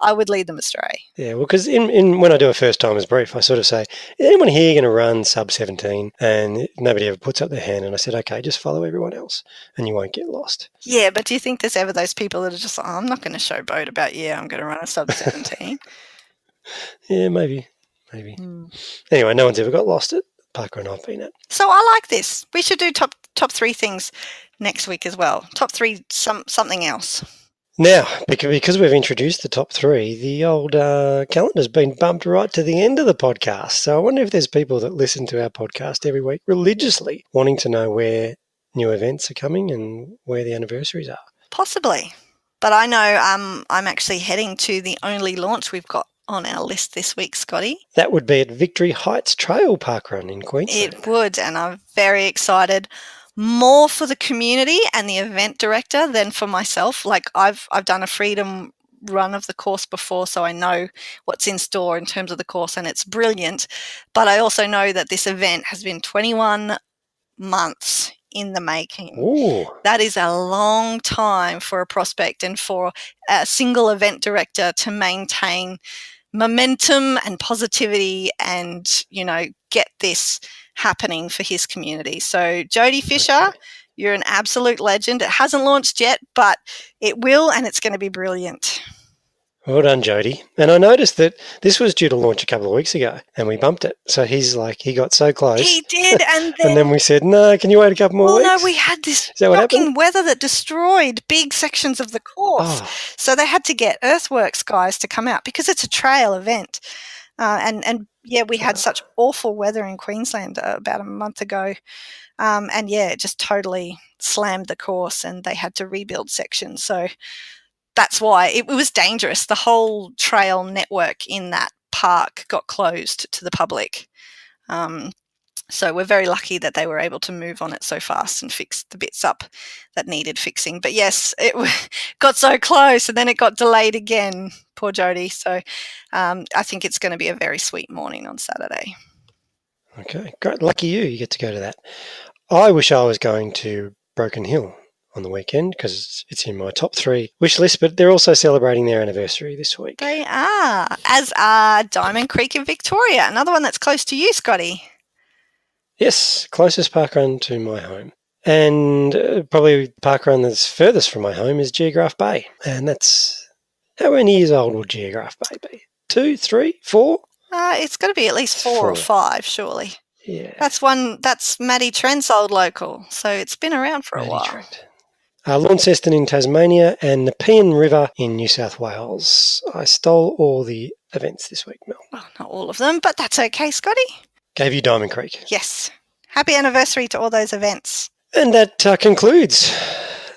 I would lead them astray. Yeah, well, because when I do a first timers brief, I sort of say, is anyone here going to run sub 17? And nobody ever puts up their hand. And I said, okay, just follow everyone else and you won't get lost. Yeah, but do you think there's ever those people that are just like, I'm not going to showboat about, I'm going to run a sub 17? Yeah, maybe. Anyway, no one's ever got lost at parkrun I've been at. So I like this. We should do top 3 things next week as well. Top 3 something else. Now, because we've introduced the top 3, the old calendar's been bumped right to the end of the podcast. So I wonder if there's people that listen to our podcast every week religiously wanting to know where new events are coming and where the anniversaries are. Possibly. But I know I'm actually heading to the only launch we've got on our list this week, Scotty. That would be at Victory Heights Trail Parkrun in Queensland. It would, and I'm very excited. More for the community and the event director than for myself. Like I've done a freedom run of the course before, so I know what's in store in terms of the course, and it's brilliant. But I also know that this event has been 21 months in the making. Ooh. That is a long time for a prospect and for a single event director to maintain momentum and positivity and, get this happening for his community. So Jodie Fisher, you're an absolute legend. It hasn't launched yet, but it will, and it's going to be brilliant. Well done, Jodie. And I noticed that this was due to launch a couple of weeks ago, and we bumped it. So he got so close. He did, and then we said, no, can you wait a couple more weeks? No, we had this shocking weather that destroyed big sections of the course. Oh. So they had to get earthworks guys to come out because it's a trail event. We had such awful weather in Queensland about a month ago. It just totally slammed the course and they had to rebuild sections. So that's why it was dangerous. The whole trail network in that park got closed to the public. So we're very lucky that they were able to move on it so fast and fix the bits up that needed fixing. But yes, it got so close and then it got delayed again. Poor Jodie. So I think it's going to be a very sweet morning on Saturday. Okay, great. Lucky you. You get to go to that. I wish I was going to Broken Hill on the weekend because it's in my top 3 wish list, but they're also celebrating their anniversary this week. They are, as are Diamond Creek in Victoria, another one that's close to you, Scotty. Yes, closest parkrun to my home. And probably the parkrun that's furthest from my home is Geograph Bay. And that's, how many years old will Geograph Bay be? 2, 3, 4? It's got to be at least 4 or 5, surely. Yeah. That's Maddie Trent's old local, so it's been around for a while. Trent. Launceston in Tasmania and Nepean River in New South Wales. I stole all the events this week, Mel. Well, not all of them, but that's okay, Scotty. Gave you Diamond Creek. Yes. Happy anniversary to all those events. And that concludes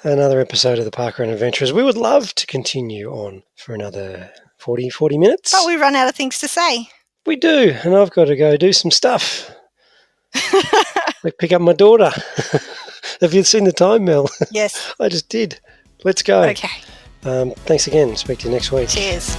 another episode of the Parkrun Adventurers. We would love to continue on for another 40 minutes. But we run out of things to say. We do, and I've got to go do some stuff. Like pick up my daughter. Have you seen the time, Mel? Yes. I just did. Let's go. Okay. Thanks again. Speak to you next week. Cheers.